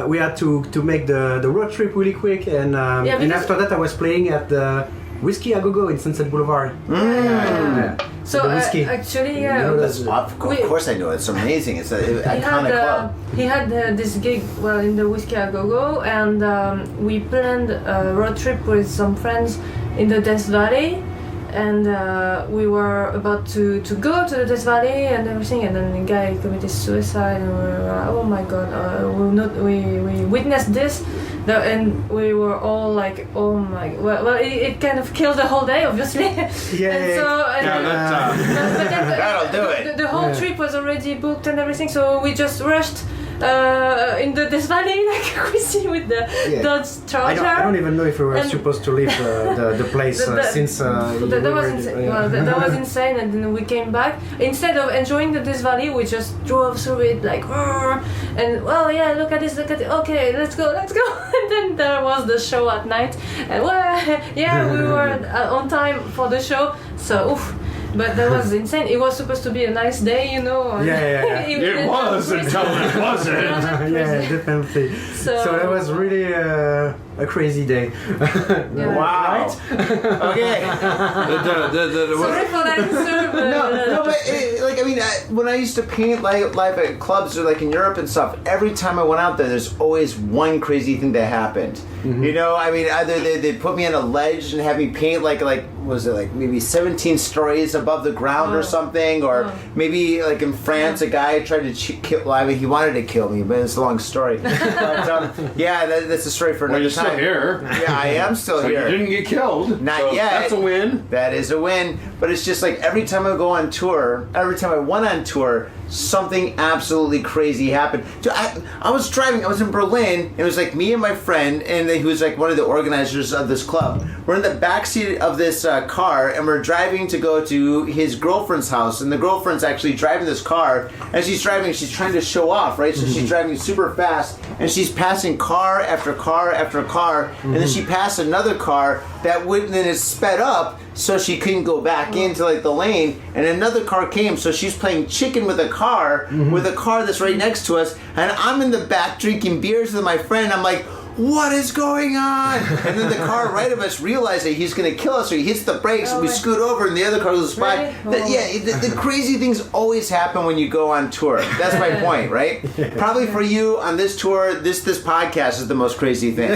we had to make the road trip really quick, and Yeah, and because- after that I was playing at the Whiskey A Go Go in Sunset Boulevard. Yeah. So the whiskey. actually, You know Of We- course I know. It's amazing. It's an he iconic club. had this gig in the Whiskey A Go Go, and we planned a road trip with some friends in the Death Valley, and we were about to go to the Death Valley and everything, and then the guy committed suicide, and we were oh my god, we witnessed this. And we were all like, oh my, well it kind of killed the whole day, obviously. Yeah, And so, and Yeah, that, but then That'll do it. The whole Yeah. trip was already booked and everything, so we just rushed in the Death Valley like crazy with the Yeah. Dodge Charger. I don't even know if we were And- supposed to leave the place since that was insane. Well, that was insane, and then we came back. Instead of enjoying the Death Valley, we just drove through it like, "Rrr," and well, yeah, look at this, look at it. Okay, let's go. And then there was the show at night, and well, yeah, we were on time for the show. So, oof. But that was insane. It was supposed to be a nice day, you know. Yeah. It was until it wasn't. Yeah, definitely. So- that was really a crazy day. Yeah. Wow. Okay. Sorry for that answer, but No, but like I mean, when I used to paint like live at clubs or like in Europe and stuff, every time I went out there, there's always one crazy thing that happened. You know, I mean, either they put me on a ledge and have me paint like was it like maybe 17 stories above the ground or Oh. something, or maybe like in France, a guy tried to kill. Well, I mean, he wanted to kill me, but it's a long story. But yeah, that's a story for Well, another you're still time. here. Yeah, I am still So here. you didn't get killed. Not so yet. That's a win. That is a win. But it's just like every time I go on tour, every time I went on tour, something absolutely crazy happened. So I was driving, I was in Berlin, and it was like me and my friend, and he was like one of the organizers of this club. We're in the backseat of this car, and we're driving to go to his girlfriend's house, and the girlfriend's actually driving this car, and she's trying to show off, right? So she's driving super fast, and she's passing car after car after car, and then she passed another car that wouldn't, then it sped up, so she couldn't go back into like the lane, and another car came, so she's playing chicken with a car that's right next to us, and I'm in the back drinking beers with my friend. I'm like, what is going on? And then the car right of us realized that he's going to kill us, so he hits the brakes, and we scoot over, and the other car goes by. Really? The crazy things always happen when you go on tour. That's my point, right? Probably for you on this tour, this podcast is the most crazy thing.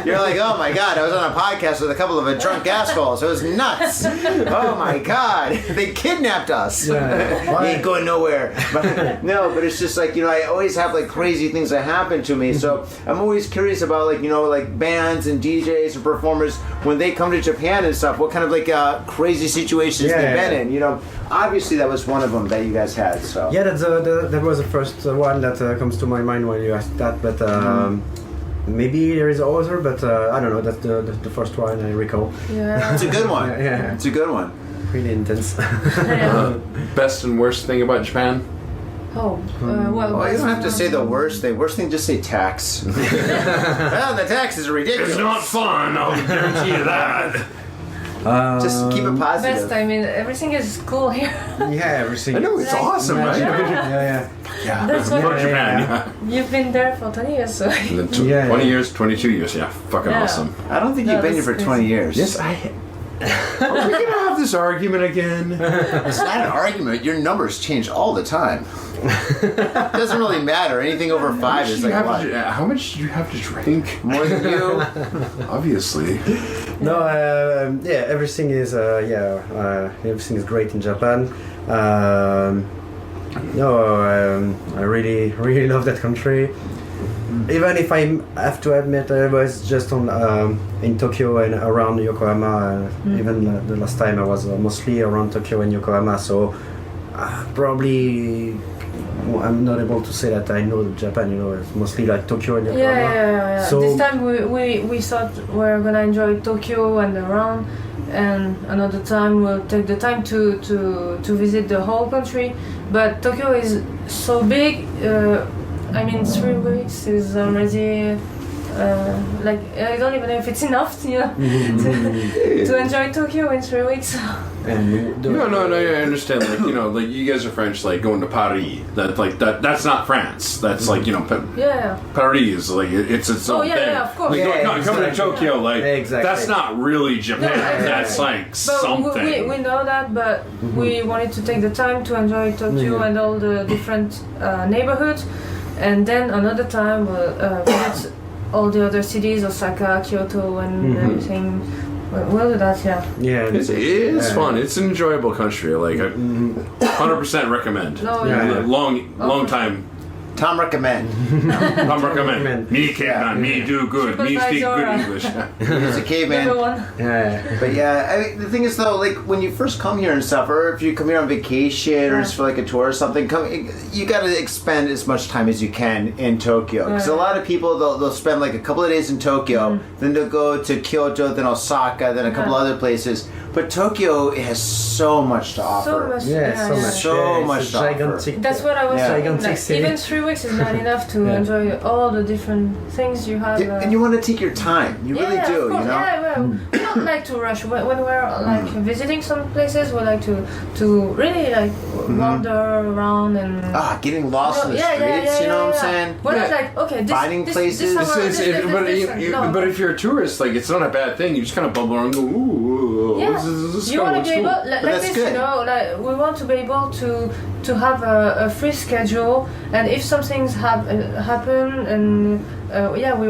You're like, oh my god, I was on a podcast with a couple of drunk assholes. It was nuts. Oh my god, they kidnapped us. Yeah. We ain't going nowhere. But, no, but it's just like, you know, I always have like crazy things that happen to me. So I'm always curious about like, you know, like bands and DJs and performers when they come to Japan and stuff. What kind of like crazy situations they've been in? You know, obviously that was one of them that you guys had. So Yeah, that was the first one that comes to my mind when you asked that. But maybe there is other, but I don't know. That's the first one I recall. yeah. it's a good one. Yeah. It's a good one. Really intense. Yeah. Best and worst thing about Japan? Oh, well. Well, you don't have to say the worst thing. Worst thing, just say tax. Well, the taxes are ridiculous. It's not fun, I'll guarantee you that. Just keep it positive. Best, I mean, everything is cool here. Yeah, everything. I know, it's awesome, right? Yeah. Yeah. That's what For Japan, yeah. you've been there for 20 years, so. And then 20 Yeah. years, 22 years, yeah, fucking Yeah. awesome. I don't think you've No, been here that's for 20 years. Yes, I Are we gonna have this argument again? It's not an argument. Your numbers change all the time. It doesn't really matter. Anything over 5 is like what? How much do you have to drink? More than you? Obviously. No, everything is everything is great in Japan. I really love that country. Even if I have to admit, I was just in Tokyo and around Yokohama. Even the last time I was mostly around Tokyo and Yokohama, so probably I'm not able to say that I know Japan. It's mostly like Tokyo and Yokohama. Yeah. So this time we thought we were gonna enjoy Tokyo and around, and another time we'll take the time to visit the whole country. But Tokyo is so big. 3 weeks is already I don't even know if it's enough, to enjoy Tokyo in 3 weeks. No, I understand. Like you guys are French, like going to Paris. That's not France. That's Paris is like it's its own thing. Yeah, of course. Coming to Tokyo, that's not really Japan. That's like something. We know that, but we wanted to take the time to enjoy Tokyo and all the different neighborhoods, and then another time we'll visit all the other cities, Osaka, Kyoto, and everything. We'll do that, yeah. It is fun. It's an enjoyable country. Like, 100% recommend. Long time. Tom recommend. Tom recommend. Me caveman. Me do good. Me speak good English. He's a caveman. But the thing is though, like when you first come here and stuff, or if you come here on vacation or just for like a tour or something, you got to expend as much time as you can in Tokyo. Because a lot of people they'll spend like a couple of days in Tokyo, then they'll go to Kyoto, then Osaka, then a couple other places. But Tokyo has so much to offer. So much to offer. That's what I was saying. Gigantic Even 3 weeks is not enough to enjoy all the different things you have. And you want to take your time. You really do, of course. We don't like to rush. When we're visiting some places, we like to really wander around and getting lost in the streets. You know what I'm saying? We're not like finding places. But if you're a tourist, it's not a bad thing. You just kind of bumble around and go, ooh. You want to be able, we want to be able to have a free schedule, and if some things happen, and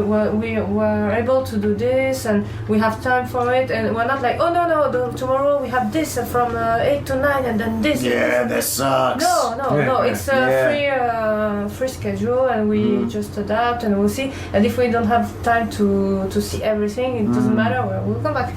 we were able to do this, and we have time for it, and we're not like, tomorrow we have this from 8 to 9, and then this. Yeah, that sucks. No, it's a free schedule, and we just adapt, and we'll see. And if we don't have time to see everything, it doesn't matter. We'll come back.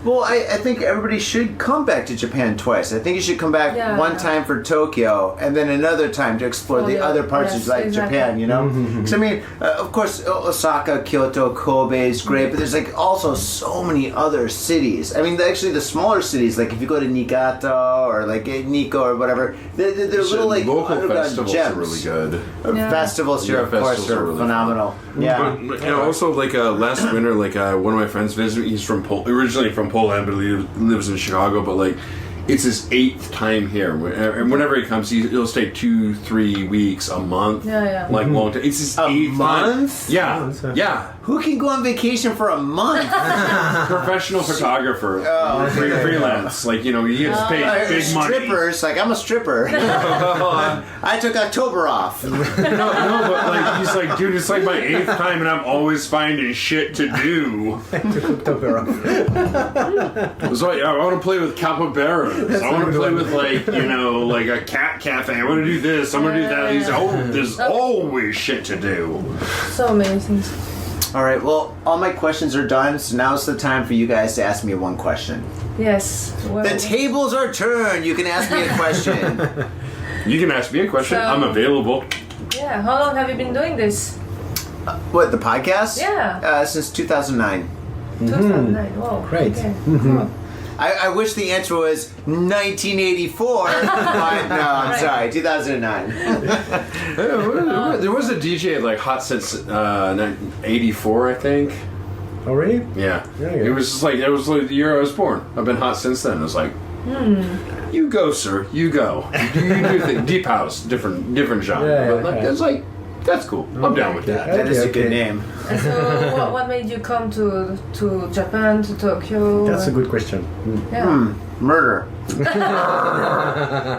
Well, I think everybody should come back to Japan twice. I think you should come back one time for Tokyo, and then another time to explore the other parts of Japan. Because of course, Osaka, Kyoto, Kobe is great, but there's also so many other cities. Actually, the smaller cities, like if you go to Niigata or Nikko or whatever, they're little local festivals gems. are really good. Festivals here, of course, are really phenomenal. Fun. Yeah. But, also, last winter, one of my friends visited. He's originally from Poland, but he lives in Chicago. But it's his 8th time here, and whenever he comes, he'll stay 2-3 weeks, a month, long time. It's his 8th month. Time. Yeah. Who can go on vacation for a month? Professional photographer, freelance. He gets paid big money. Strippers, I'm a stripper. I took October off. No, but he's like, dude, it's my 8th time, and I'm always finding shit to do. So I want to play with capybaras. I want to play with a cat cafe. I want to do this. I'm going to do that. There's always shit to do. So many things. All right, well, all my questions are done, so now's the time for you guys to ask me one question. Yes. Well, the tables are turned. You can ask me a question. You can ask me a question. I'm available. Yeah, how long have you been doing this? What, the podcast? Yeah. Since 2009. 2009, wow. Great. Okay. Cool. I wish the answer was 1984, but no, I'm sorry, 2009. There was a DJ Hot Since 84, I think. Oh, really? Yeah. It was just it was the year I was born. I've been hot since then. It was you go, sir, you go. You do things. Deep house, different genre. But it's That's cool. I'm down with that. That is a good Okay. name. And so, what made you come to Japan, to Tokyo? That's a good question. Yeah. Murder.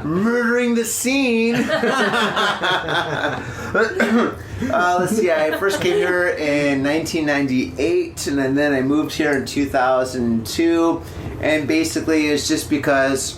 Murdering the scene. Let's see. I first came here in 1998, and then I moved here in 2002. And basically, it's just because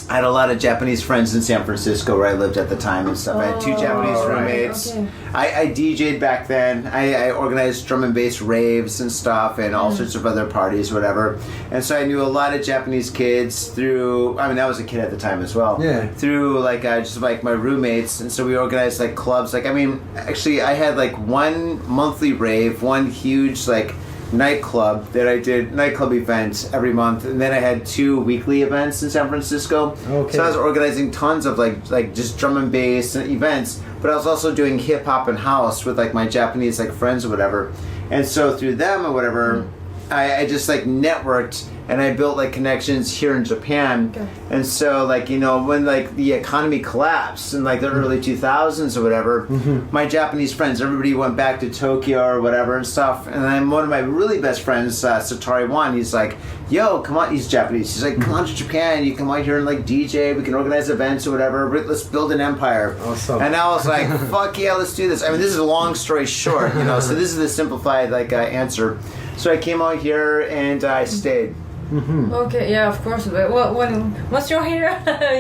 I had a lot of Japanese friends in San Francisco where I lived at the time and stuff. I had 2 Japanese right. roommates. Okay. I DJ'd back then. I organized drum and bass raves and stuff and all sorts of other parties, whatever. And so I knew a lot of Japanese kids through, I mean, I was a kid at the time as well. Yeah. Through like just like my roommates. And so we organized like clubs. Like, I mean, actually I had like one monthly rave, one huge like nightclub that I did, nightclub events every month, and then I had 2 weekly events in San Francisco. Okay. So I was organizing tons of like just drum and bass events, but I was also doing hip hop and house with like my Japanese like friends or whatever. And so through them or whatever, I just like networked and I built like connections here in Japan. Okay. And so like, you know, when like the economy collapsed in like the early 2000s or whatever, my Japanese friends, everybody went back to Tokyo or whatever and stuff. And then one of my really best friends, Satori Wan, he's like, yo, come on, he's Japanese. He's like, come on to Japan. You come out here and like DJ. We can organize events or whatever. Let's build an empire. Awesome. And I was like, fuck yeah, let's do this. I mean, this is a long story short, you know, so this is the simplified like answer. So I came out here and I stayed. Okay, yeah, of course. But once you're here,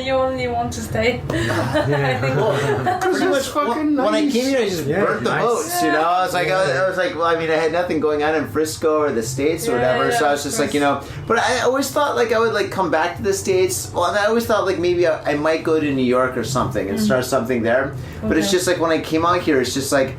you only want to stay. I think. Pretty much fucking when I nice. came here, I just Yeah, burnt the nice. boats, you know? I was like, well, I mean, I had nothing going on in Frisco or the States or whatever, Yeah, so I was of just like, course. you know, but I always thought like I would like come back to the States. Well, and I always thought like maybe I might go to New York or something and start something there. But it's Okay. just like when I came out here, it's just like,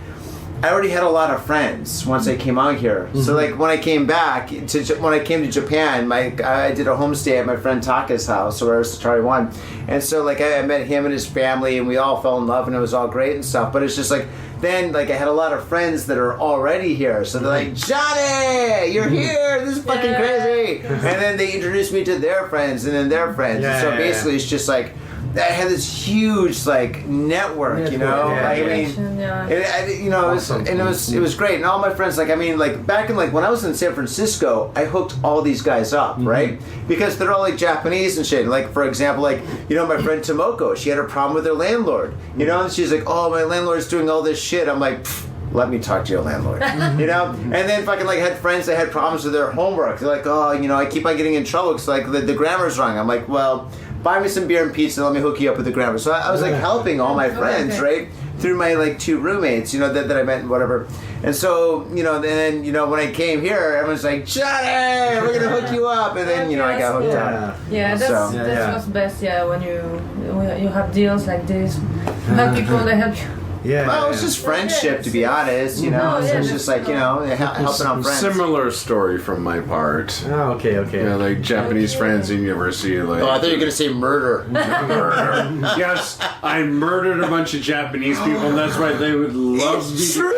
I already had a lot of friends once I came out here. So like when I came back when I came to Japan, I did a homestay at my friend Taka's house, where I was Satori One, and so like I met him and his family, and we all fell in love, and it was all great and stuff. But it's just like then like I had a lot of friends that are already here, so they're like, Johnny, you're here. This is fucking Yeah. crazy. And then they introduced me to their friends, and then their friends. And so Yeah. basically, it's just like. I had this huge like network, you know. Yeah, I mean, Yeah. you know, Awesome. it was great, and all my friends, like, I mean, like back in like when I was in San Francisco, I hooked all these guys up, right? Because they're all like Japanese and shit. Like for example, like you know, my friend Tomoko, she had a problem with her landlord, you know, and she's like, oh, my landlord's doing all this shit. I'm like. Pfft, let me talk to your landlord, you know? And then fucking like had friends that had problems with their homework. They're like, oh, you know, I keep on getting in trouble because like the grammar's wrong. I'm like, well, buy me some beer and pizza and let me hook you up with the grammar. So I was like helping all my friends, right? Through my like 2 roommates, you know, that I met and whatever. And so, you know, then, you know, when I came here, everyone's like, Johnny, we're going to hook you up. And then, you know, I got hooked up. Yeah, that's So- Yeah. what's best. Yeah, when you have deals like this, you have people that help you. Yeah. Well, it's just friendship, to be honest, you know? Oh, So yeah, it's just that's like, you know, helping out friends. Similar story from my part. Oh, okay. You know, like Japanese friends in university, like. Oh, I thought you were going to say murder. murder. Yes, I murdered a bunch of Japanese people, and that's why they would love me. It's true!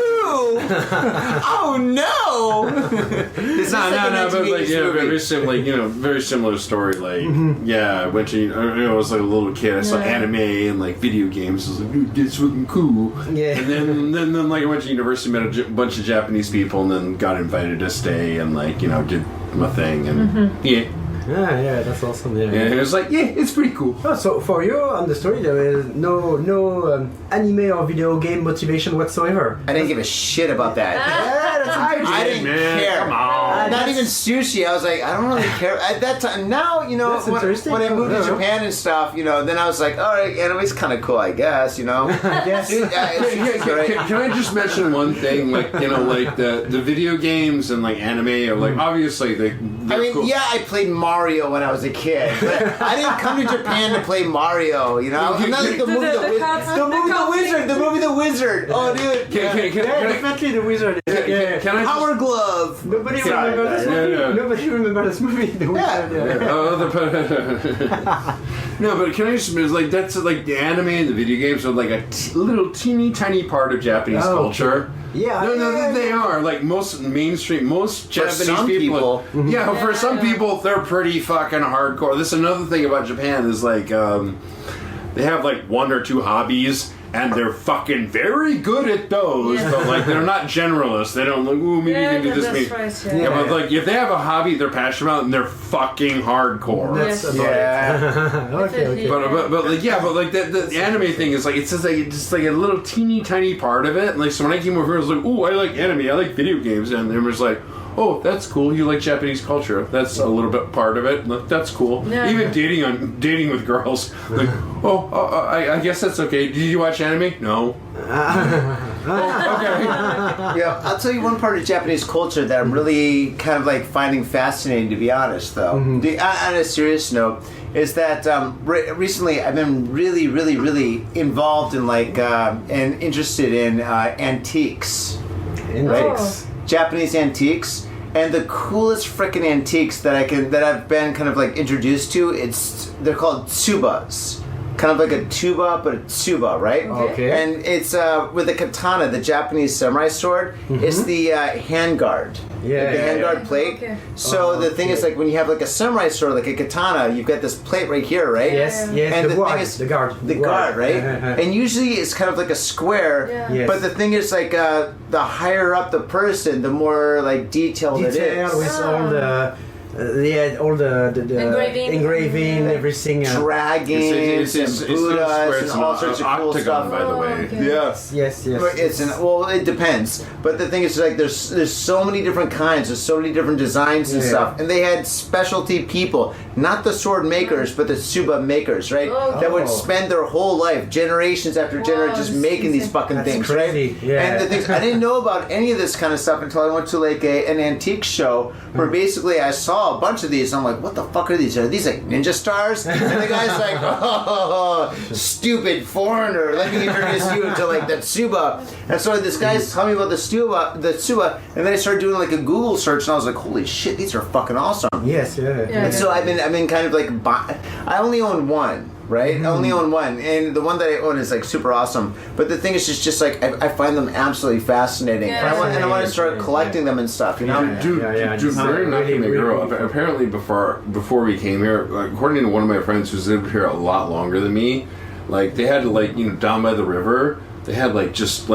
Oh, no! This is No, like a no, but like 1980s yeah, movie. very similar, like, you know, very similar story. Like, yeah, I went to, you know, I was like a little kid. I saw Yeah. anime and like video games. I was like, dude, it's fucking cool. Yeah. And then like I went to university, met a bunch of Japanese people, and then got invited to stay and like, you know, did my thing and yeah, Yeah, that's awesome. Yeah. and it was like, yeah, it's pretty cool. Oh, so for you on the story, there is no anime or video game motivation whatsoever. I didn't give a shit about that. I didn't Man, care. come on. Not even sushi. I was like, I don't really care at that time. Now, you know, That's when interesting. I moved to Yeah. Japan and stuff, you know, then I was like, all right, anime's kind of cool, I guess, you know. Yes. Dude, it's all right. Can I just mention one thing? Like, you know, like the video games and like anime are like obviously they're I mean, cool. yeah, I played Mario when I was a kid, but I didn't come to Japan to play Mario, you know. I'm not like the movie The movie The Wizard. Oh, dude. Can I- Definitely the wizard. can I just- Power Glove. Nobody Sorry, remembers this yeah, movie. yeah. Nobody remembers this movie. The wizard. Yeah. Oh, no, but can I just like that's like the anime and the video games are like a little teeny tiny part of Japanese Oh, culture. Yeah. No, yeah, they yeah. are like most mainstream, most Japanese some people. people. Yeah, for some people, they're pretty fucking hardcore. This is another thing about Japan is like they have like 1 or 2 hobbies, and they're fucking very good at those, Yeah. but like they're not generalists. They don't like, ooh, maybe you can do this. that's maybe. right. Yeah, Yeah. but like if they have a hobby they're passionate about and they're fucking hardcore. That's Yes. about Yeah. okay, okay. But like yeah, but like the anime thing is like it's just like a little teeny tiny part of it. And like so when I came over here, I was like, ooh, I like anime, I like video games, and they were just like, oh, that's cool. You like Japanese culture. That's a little bit part of it. Like, that's cool. Yeah. Even dating with girls. Like, oh, I guess that's okay. Did you watch anime? No. Okay. Yeah, I'll tell you one part of Japanese culture that I'm really kind of like finding fascinating, to be honest, though. On a serious note, is that recently I've been really involved in like and interested in antiques, Index. Japanese antiques. And the coolest freaking antiques that I've been kind of like introduced to, they're called tsubas. Kind of like a tuba, but a tsuba, right? Okay. And it's with a katana, the Japanese samurai sword. It's the handguard. Yeah, Like the yeah, handguard yeah. plate. Okay. So the thing is, like, when you have like a samurai sword, like a katana, you've got this plate right here, right? Yes, yes, And the the guard, thing is, the guard. the guard, right? And usually it's kind of like a square. Yeah. Yes. But the thing is, like, the higher up the person, the more like detailed it Detail is. with all the all the engraving, everything. Dragons and Buddhas and all sorts of cool octagon, stuff. by the Oh, way. okay. Yes. Yes, yes. But it depends. But the thing is, like, there's so many different kinds, there's so many different designs and Yeah. stuff, and they had specialty people, not the sword makers, but the tsuba makers, right? Oh. That would Oh. spend their whole life, generations after generations, just that's making these insane. fucking That's things, crazy, right? yeah. And the things I didn't know about any of this kind of stuff until I went to like an antique show where basically I saw a bunch of these. And I'm like, what the fuck are these? Are these like ninja stars? And the guy's like, oh, stupid foreigner. Let me introduce you to like the tsuba. And so this guy's telling me about the tsuba, and then I started doing like a Google search, and I was like, holy shit, these are fucking awesome. Yes, yeah. Yeah. And so I've been kind of like, I only own one. Right? I only own one, and the one that I own is like super awesome. But the thing is, just like I find them absolutely fascinating, Yeah. and I want to start Yeah. collecting them and stuff. You know? Yeah. Dude, It's very not really, to make really girl. cool. Apparently, before we came here, like, according to one of my friends who's lived here a lot longer than me, like they had to down by the river, they had just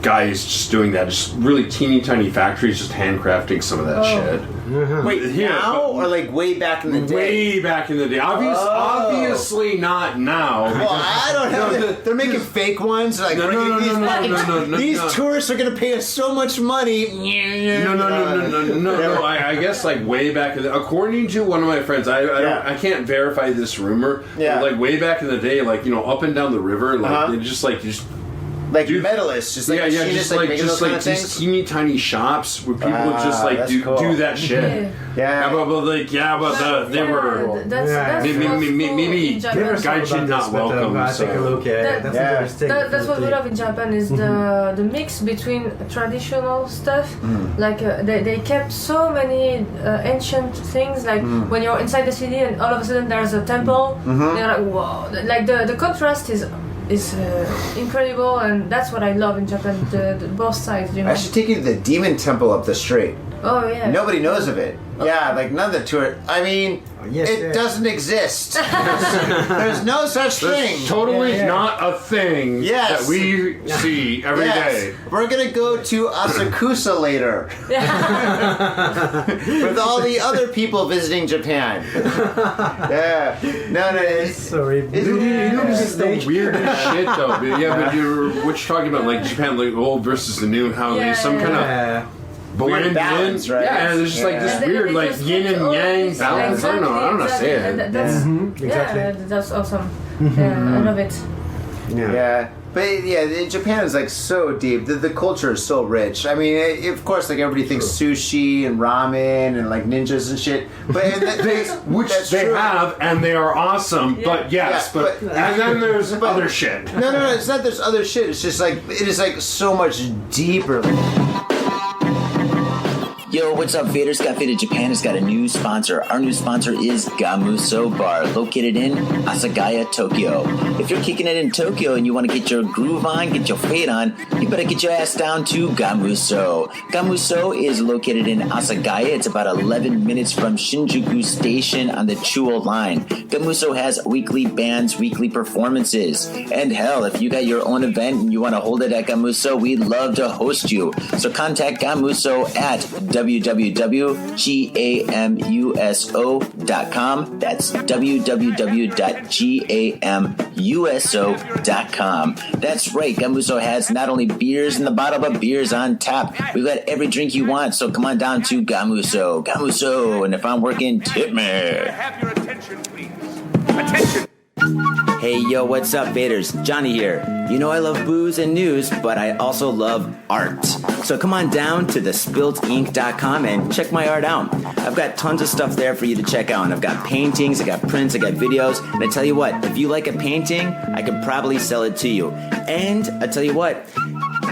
guys just doing that, just really teeny tiny factories, just handcrafting some of that shit. Wait, Yeah, now but- or like way back in the day? Way back in the day, obviously not now. Well, I don't know. No, They're making fake ones. Like, No, we're no, gonna- no, these no, no, fucking- no, no, these no. tourists are going to pay us so much money. No. I guess like way back in the, according to one of my friends, I can't verify this rumor. Yeah. But, like way back in the day, up and down the river, Uh-huh. they just Like Dude, medalists, just like yeah, machinists, making those kind of these things. teeny tiny shops where people that's cool. do that shit. Yeah. They were. That's Maybe- what's maybe- cool maybe- in Japan. Gaijin not welcome, Take a so- look. Yeah, That- that's Yeah. interesting. That's what we love in Japan is the mix between traditional stuff. Like they kept so many ancient things. Like when you're inside the city and all of a sudden there's a temple. You're like, whoa! Like the contrast is incredible, and that's what I love in Japan. The both sides, you know. I should take you to the demon temple up the street. Oh yeah. Nobody knows of it. Yeah, like none of the tour. I mean, Yes, it yeah. doesn't exist. There's no such thing. It's totally Yeah. not a thing Yes. that we see every day. Yes. We're gonna go to Asakusa later with all the other people visiting Japan. Yeah. No. It's, Sorry. This is the weirdest shit, though. But yeah, but what you're talking about, like Japan, like old versus the new, how there's some kind of Yeah. weird balance, right? Yeah, and there's just like Yeah. this And then weird, they like just yin put and all yang these- balance. I don't know how to say exactly. it. Exactly. That's awesome. I love it. Yeah. But yeah, Japan is like so deep. The culture is so rich. I mean, of course, like everybody thinks sushi and ramen and like ninjas and shit. But and Which that's they true. have, and they are awesome. But yes, Yeah, but and then there's other shit. No, it's not. There's other shit. It's just like it is like so much deeper. Yo, what's up, Faders? Got Faded Japan has got a new sponsor. Our new sponsor is Gamuso Bar, located in Asagaya, Tokyo. If you're kicking it in Tokyo and you want to get your groove on, get your fade on, you better get your ass down to Gamuso. Gamuso is located in Asagaya. It's about 11 minutes from Shinjuku Station on the Chuo line. Gamuso has weekly bands, weekly performances. And hell, if you got your own event and you want to hold it at Gamuso, we'd love to host you. So contact Gamuso at www.gamuso.com. That's www.gamuso.com. That's right, Gamuso has not only beers in the bottle, but beers on tap. We've got every drink you want, so come on down to Gamuso. Gamuso, and if I'm working, tip me. Have your attention, please. Attention! Hey, yo, what's up, Vaders? Johnny here. You know I love booze and news, but I also love art. So come on down to thespiltink.com and check my art out. I've got tons of stuff there for you to check out. I've got paintings, I got prints, I got videos. And I tell you what, if you like a painting, I could probably sell it to you. And I tell you what,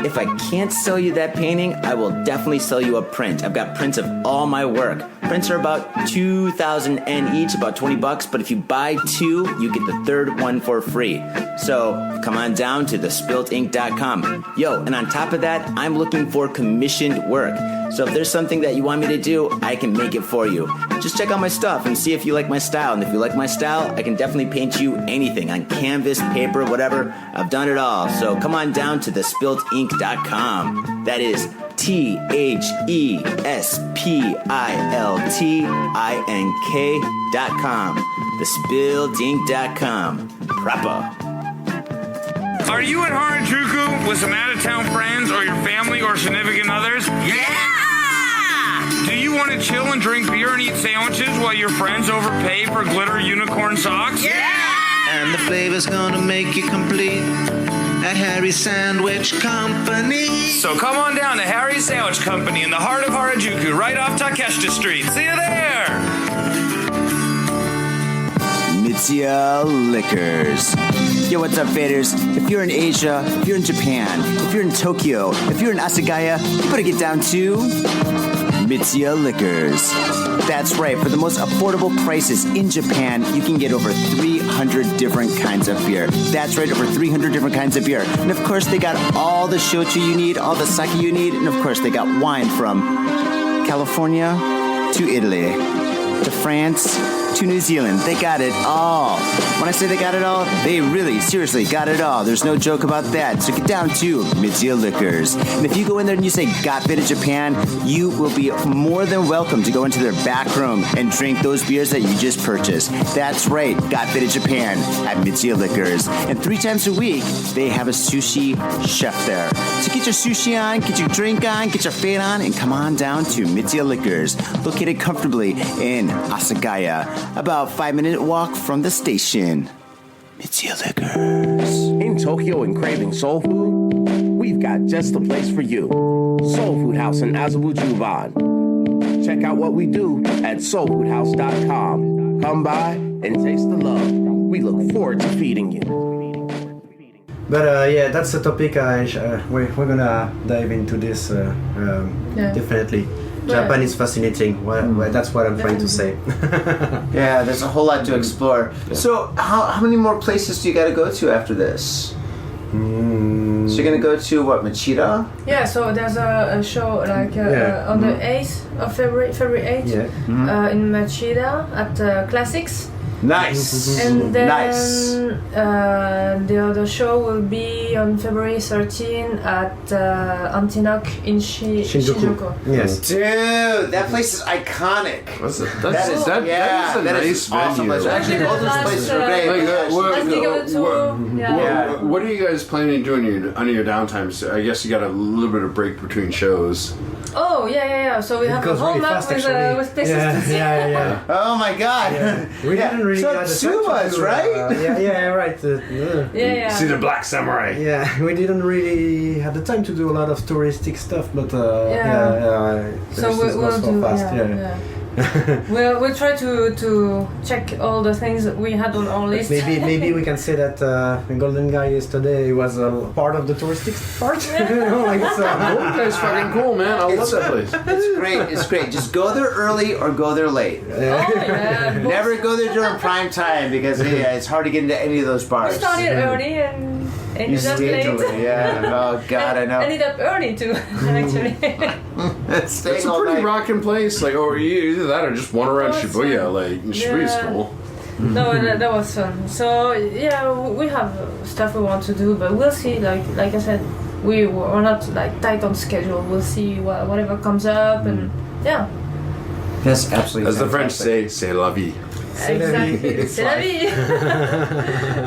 if I can't sell you that painting, I will definitely sell you a print. I've got prints of all my work. Prints are about 2,000 yen each, about $20, but if you buy two, you get the third one for free. So come on down to thespiltink.com. Yo, and on top of that, I'm looking for commissioned work. So if there's something that you want me to do, I can make it for you. Just check out my stuff and see if you like my style. And if you like my style, I can definitely paint you anything on canvas, paper, whatever. I've done it all. So come on down to thespiltink.com. That is THESPILTINK.com. Thespiltink.com. Proper. Are you at Harajuku with some out-of-town friends or your family or significant others? Yeah! Do you want to chill and drink beer and eat sandwiches while your friends overpay for glitter unicorn socks? And the flavor's gonna make you complete at Harry's Sandwich Company. So come on down to Harry's Sandwich Company in the heart of Harajuku, right off Takeshita Street. See you there! Mitsuya Liquors. Yo, what's up, Faders? If you're in Asia, if you're in Japan, if you're in Tokyo, if you're in Asagaya, you better get down to Mitsuya Liquors. That's right, for the most affordable prices in Japan, you can get over 300 different kinds of beer. That's right, over 300 different kinds of beer. And of course, they got all the shochu you need, all the sake you need, and of course, they got wine from California to Italy to France to New Zealand. They got it all. When I say they got it all, they really, seriously got it all. There's no joke about that. So get down to Mitsuya Liquors. And if you go in there and you say, Got Faded Japan, you will be more than welcome to go into their back room and drink those beers that you just purchased. That's right, Got Faded Japan at Mitsuya Liquors. And 3 times a week, they have a sushi chef there. So get your sushi on, get your drink on, get your fade on, and come on down to Mitsuya Liquors, located comfortably in Asagaya, about 5-minute walk from the station. Mitsuya Liquors. In Tokyo and craving soul food? We've got just the place for you. Soul Food House in Azabu-Juban. Check out what we do at soulfoodhouse.com. Come by and taste the love. We look forward to feeding you. But yeah, that's a topic we're gonna dive into this definitely. Japan is fascinating. That's what I'm trying to say. Yeah, there's a whole lot to explore. So how many more places do you got to go to after this? So you're gonna go to what, Machida? Yeah, so there's a show like on the 8th of February 8th in Machida at Classics. Nice. And then Nice. the other show will be on February 13 at Antinok in Shinjuku. Yes. Dude, that place is iconic. That is a that nice is awesome venue. place. Actually, both those places are great. What are you guys planning to do on your downtime? So I guess you got a little bit of break between shows. Oh yeah. So we have a whole map with places to see. Yeah. Oh my God. Yeah. We didn't really so have the two time to us, do, right? Right. Yeah. See the Black Samurai. Yeah, we didn't really have the time to do a lot of touristic stuff, but So we'll do. fast. We'll try to check all the things that we had on our list. Maybe we can say that Golden Guy yesterday was part of the touristic part. Golden Guy's fucking cool, man. I love that place. It's great. It's great. Just go there early or go there late. Oh yeah. Never go there during prime time because it's hard to get into any of those We bars. started early and You ended up stayed till late. late. Yeah. Oh God, I know. Ended up early too, actually. Staying It's a all pretty night. rocking place. Like, or either that or just wander around Oh, it's Shibuya. fun. Like, Shibuya's Yeah. cool. No, that was fun. So yeah, we have stuff we want to do, but we'll see. Like I said, we're not like tight on schedule. We'll see whatever comes up, and yeah, That's absolutely. As the French fantastic. say, c'est la vie. exactly. C'est la vie.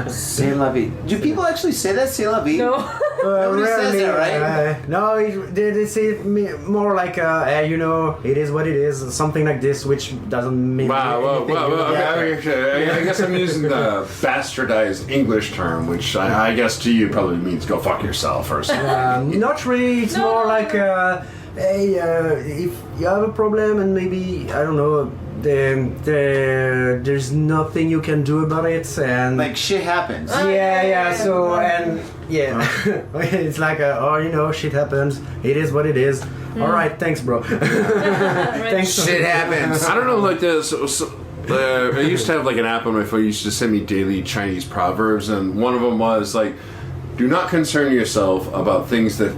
C'est la vie. Do people actually say that? C'est la vie? No. Nobody says that, right? No, they say it more like, it is what it is, something like this, which doesn't mean anything. I guess I'm using the bastardized English term, which I guess to you probably means go fuck yourself or something. Not really. It's No. more like, hey, if you have a problem and maybe I don't know, there's nothing you can do about it, and Like shit happens. yeah. So and yeah, it's like shit happens. It is what it is. All right, thanks, bro. Thanks. Shit happens. I don't know, like this. I used to have like an app on my phone. Used to send me daily Chinese proverbs, and one of them was like, "Do not concern yourself about things that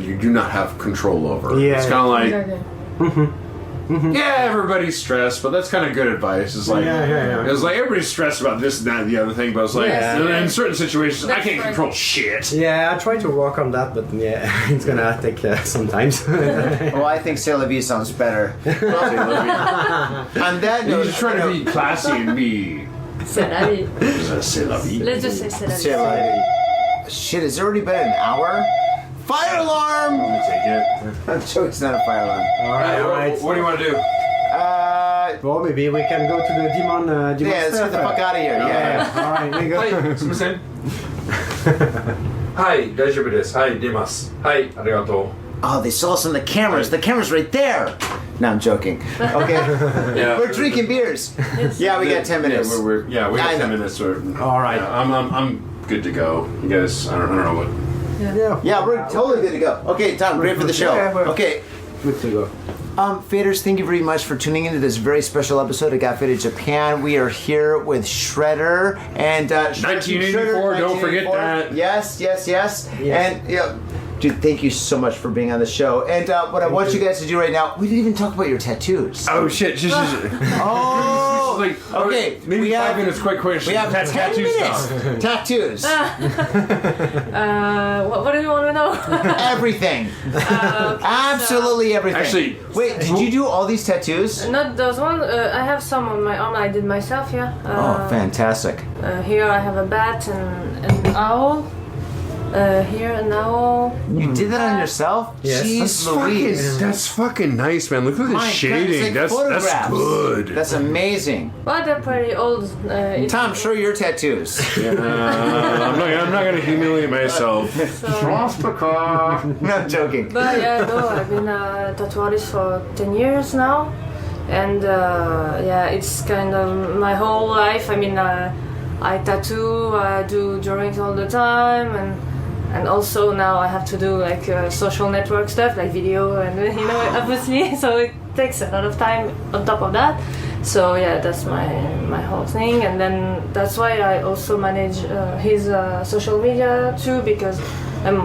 you do not have control over." Yeah. It's kind of like, Exactly. yeah, everybody's stressed, but that's kind of good advice. It's like, Yeah. it was like everybody's stressed about this and that and the other thing, but it's like, Yeah. in certain situations, I That's can't right. control shit. Yeah, I try to work on that, but yeah, it's gonna take some time. Well, I think C'est la vie sounds better. On that You're note, just trying to be classy and be. C'est la vie. C'est la vie. Let's just say c'est la vie. C'est la vie. Shit, has it already been an hour? Fire alarm! Let me take it. I'm joking, it's not a fire alarm. all right. What do you want to do? Well, maybe we can go to the demon. yeah, let's get the fuck out of here. Yeah. All right, we go. はい、すみません。はい、大丈夫です。はい、出ます。はい、ありがとう。 Oh, they saw us on the cameras. The camera's right there. No, I'm joking. Okay. Yeah. We're drinking beers. Yeah, we got 10 minutes. Yeah, we I got know. 10 minutes. All right. I'm good to go. You guys, I don't know what. Yeah, we're totally good to go. Okay, Tom, great for the show. Yeah, we're- Okay. Good to go. Faders, thank you very much for tuning into this very special episode of Got Faded Japan. We are here with Shredder and 1984, don't forget that. Yes. And dude, thank you so much for being on the show. And what I want you guys to do right now, we didn't even talk about your tattoos. Oh shit! Oh, like, okay. Maybe we 5 have minutes, quick question. we have 10 tattoo minutes. stuff. Tattoos. What do you want to know? Everything. Absolutely everything. Actually- wait, did you do all these tattoos? Not those one. I have some on my arm. I did myself. Yeah. Oh, fantastic. Here I have a bat and an owl. Here an owl. You did that on yourself? Yes. Jeez Louise. That's fucking nice, man. Look at My the God, it's shading. like That's photographs. good. That's amazing. Well, they're pretty old. Tom, show your tattoos. I'm not gonna humiliate myself. No, I'm joking. But yeah, no, I've been a tattoo artist for 10 years now. And yeah, it's kind of my whole life. I mean, I tattoo, I do drawings all the time, and also now I have to do like social network stuff, like video, and obviously, so it takes a lot of time on top of that. So yeah, that's my whole thing, and then that's why I also manage his social media too, because I'm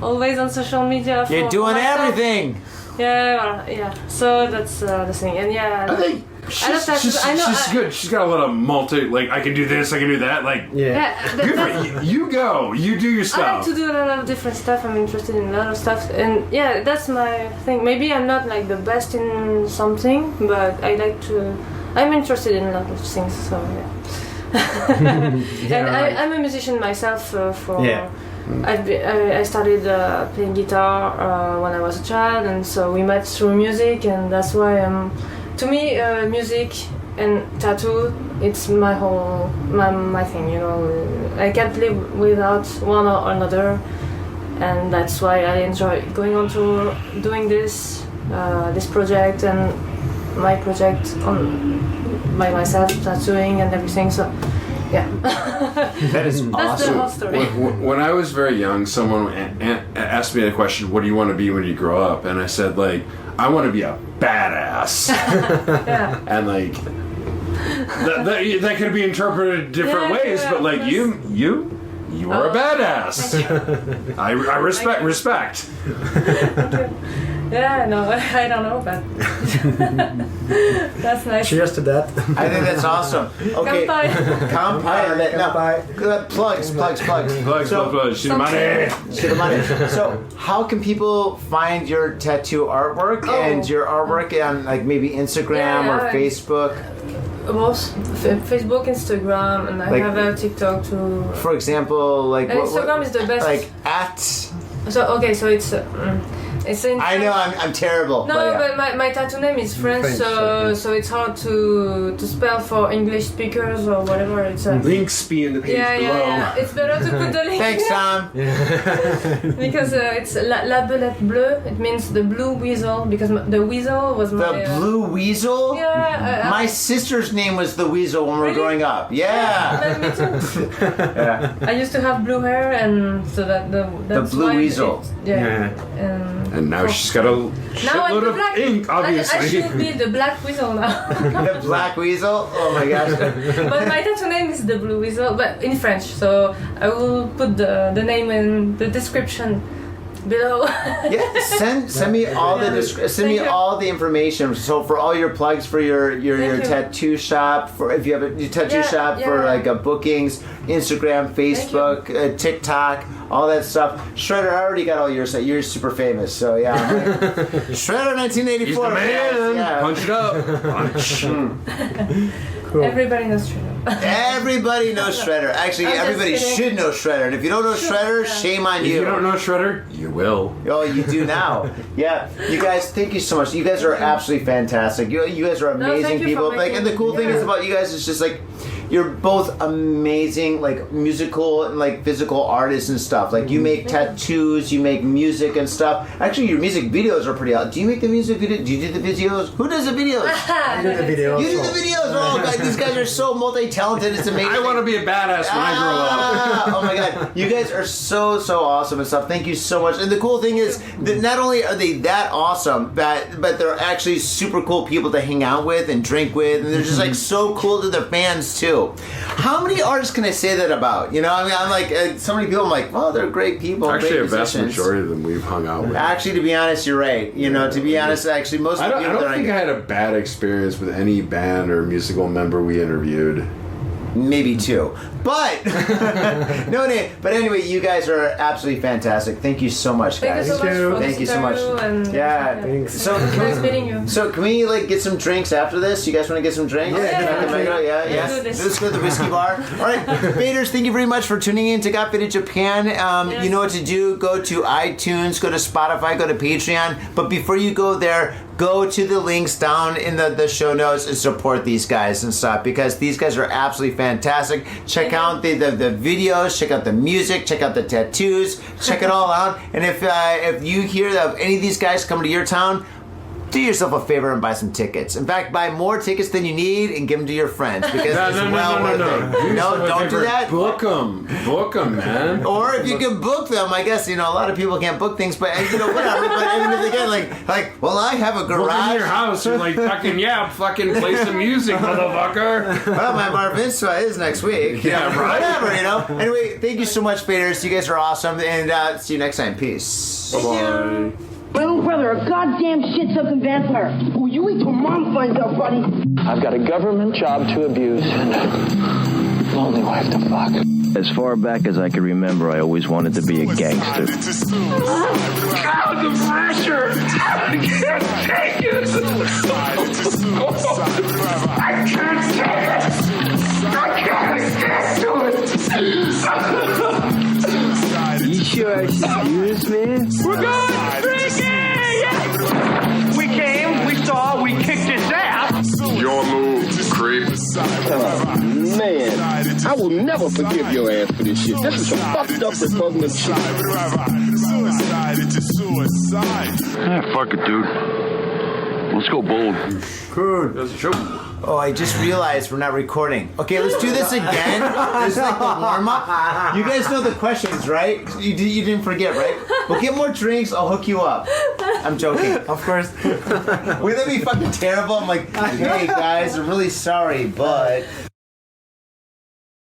always on social media. You're doing myself. everything. Yeah. So that's the thing, and yeah. I think I love tattoos. I know. she's good. She's got a lot of like I can do this, I can do that. Like, Yeah, good for you. You go. You do your I stuff. like to do a lot of different stuff. I'm interested in a lot of stuff, and yeah, that's my thing. Maybe I'm not like the best in something, but I'm interested in a lot of things. So yeah. And I'm a musician myself. I started playing guitar when I was a child, and so we met through music, and that's why to me, music and tattoo, it's my thing, I can't live without one or another, and that's why I enjoy going on to doing this project, and my project by myself, tattooing and everything. So, yeah. That is That's awesome. the whole story. When I was very young, someone asked me the question, "What do you want to be when you grow up?" And I said, like, I want to be a badass. Yeah. And like that could be interpreted different ways, but like you are a badass. I respect. Yeah, no, I don't know, but that's nice. Cheers to that. I think that's awesome. Okay. Kanpai. Now, plugs. Plugs. Shit money. So, how can people find your tattoo artwork and your artwork on like maybe Instagram or Facebook? Both Facebook, Instagram, and I Like- have a TikTok too. For example, like And Instagram is the best. Like at. So okay, so it's in. I know I'm terrible. No, but, but my tattoo name is French, so it's hard to spell for English speakers or whatever. It's Links be in the page below. Yeah. It's better to put the link. Thanks, Tom. Because it's la belette bleue. It means the blue weasel. Because the weasel was my. The blue weasel? Yeah. My sister's name was the weasel when we were growing up. Yeah. Me too. Yeah. I used to have blue hair, and so that's blue why weasel. And now she's got a Now I'm shitload the of black. ink, obviously. I should be the black weasel now. The black weasel? Oh my gosh. But my tattoo name is the blue weasel, but in French. So I will put the name in the description below. Yeah, send me all all the information. So for all your plugs for your you. tattoo shop, for if you have a tattoo shop for like bookings, Instagram, Facebook, TikTok, all that stuff. Shredder, I already got all yours. You're super famous, so yeah. Shredder 1984. He's the man. Yeah. Punch it up. Punch. Cool. Everybody knows Shredder. Everybody knows Shredder. Actually, I'm just everybody kidding. should know Shredder. And if you don't know Shredder, shame on If you. you don't know Shredder, you will. Oh, you do now. Yeah, you guys, thank you so much. You guys are absolutely fantastic. You guys are amazing thank you for people. Like, making- and the cool thing is about you guys is just like you're both amazing, like musical and like physical artists and stuff. Like you make tattoos, you make music and stuff. Actually, your music videos are pretty out. Do you make the music video? Do you do the videos? Who does the videos? I do the video. You do the videos. Oh, God, these guys are so multi-talented. It's amazing. I want to be a badass when I grow up. Oh my god, you guys are so awesome and stuff. Thank you so much. And the cool thing is that not only are they that awesome, but they're actually super cool people to hang out with and drink with, and they're just like so cool to their fans too. How many artists can I say that about? You know, I mean, I'm like so many people. I'm like, well, they're great people. Actually, great a vast musicians. majority of them we've hung out with. Actually, to be honest, you're right. You know, to be honest, actually, most of I the don't, people I don't that think I had a bad experience with any band or musical member we interviewed. Maybe two. But no. But anyway, you guys are absolutely fantastic. Thank you so much, guys. Thank you so much for Thank you this so much. interview and Yeah. Thanks. So nice meeting you. So can we like get some drinks after this? You guys want to get some drinks? Yeah. Yeah. Let's do this. Let's go to the whiskey bar. All right, Faders, thank you very much for tuning in to Got Faded Japan. Yes. You know what to do. Go to iTunes, go to Spotify, go to Patreon. But before you go there, go to the links down in the show notes and support these guys and stuff, because these guys are absolutely fantastic. Check out the videos, check out the music, check out the tattoos, check it all out. And if you hear of any of these guys coming to your town, do yourself a favor and buy some tickets. In fact, buy more tickets than you need and give them to your friends, because it's well worth it. No, don't do that. Book them, man. Or if you can book them, I guess, you know, a lot of people can't book things, but you know, whatever. But even if they can, like, well, I have a Book in garage. your house and like fucking fucking play some music, motherfucker. Well, my bar mitzvah is next week. Yeah, right. Whatever, you know. Anyway, thank you so much, Faders. You guys are awesome, and see you next time. Peace. Bye. My little brother, a goddamn shit-sucking vampire. Oh, you wait till Mom finds out, buddy. I've got a government job to abuse and a lonely wife to fuck. As far back as I can remember, I always wanted to be a gangster. God, the pressure! I can't take it! I can't take it! I can't get to it! You sure excuse me? We're going drinking! We came, we saw, we kicked his ass! Your move, creep. Man, I will never forgive your ass for this shit. This is some fucked up repugnant shit. Ah, fuck it, dude. Let's go bold. Good. That's a show. Oh, I just realized we're not recording. Okay, let's do this again. This is like the warm-up. You guys know the questions, right? You didn't forget, right? We'll get more drinks. I'll hook you up. I'm joking. Of course. Wouldn't that be fucking terrible? I'm like, hey guys, I'm really sorry, but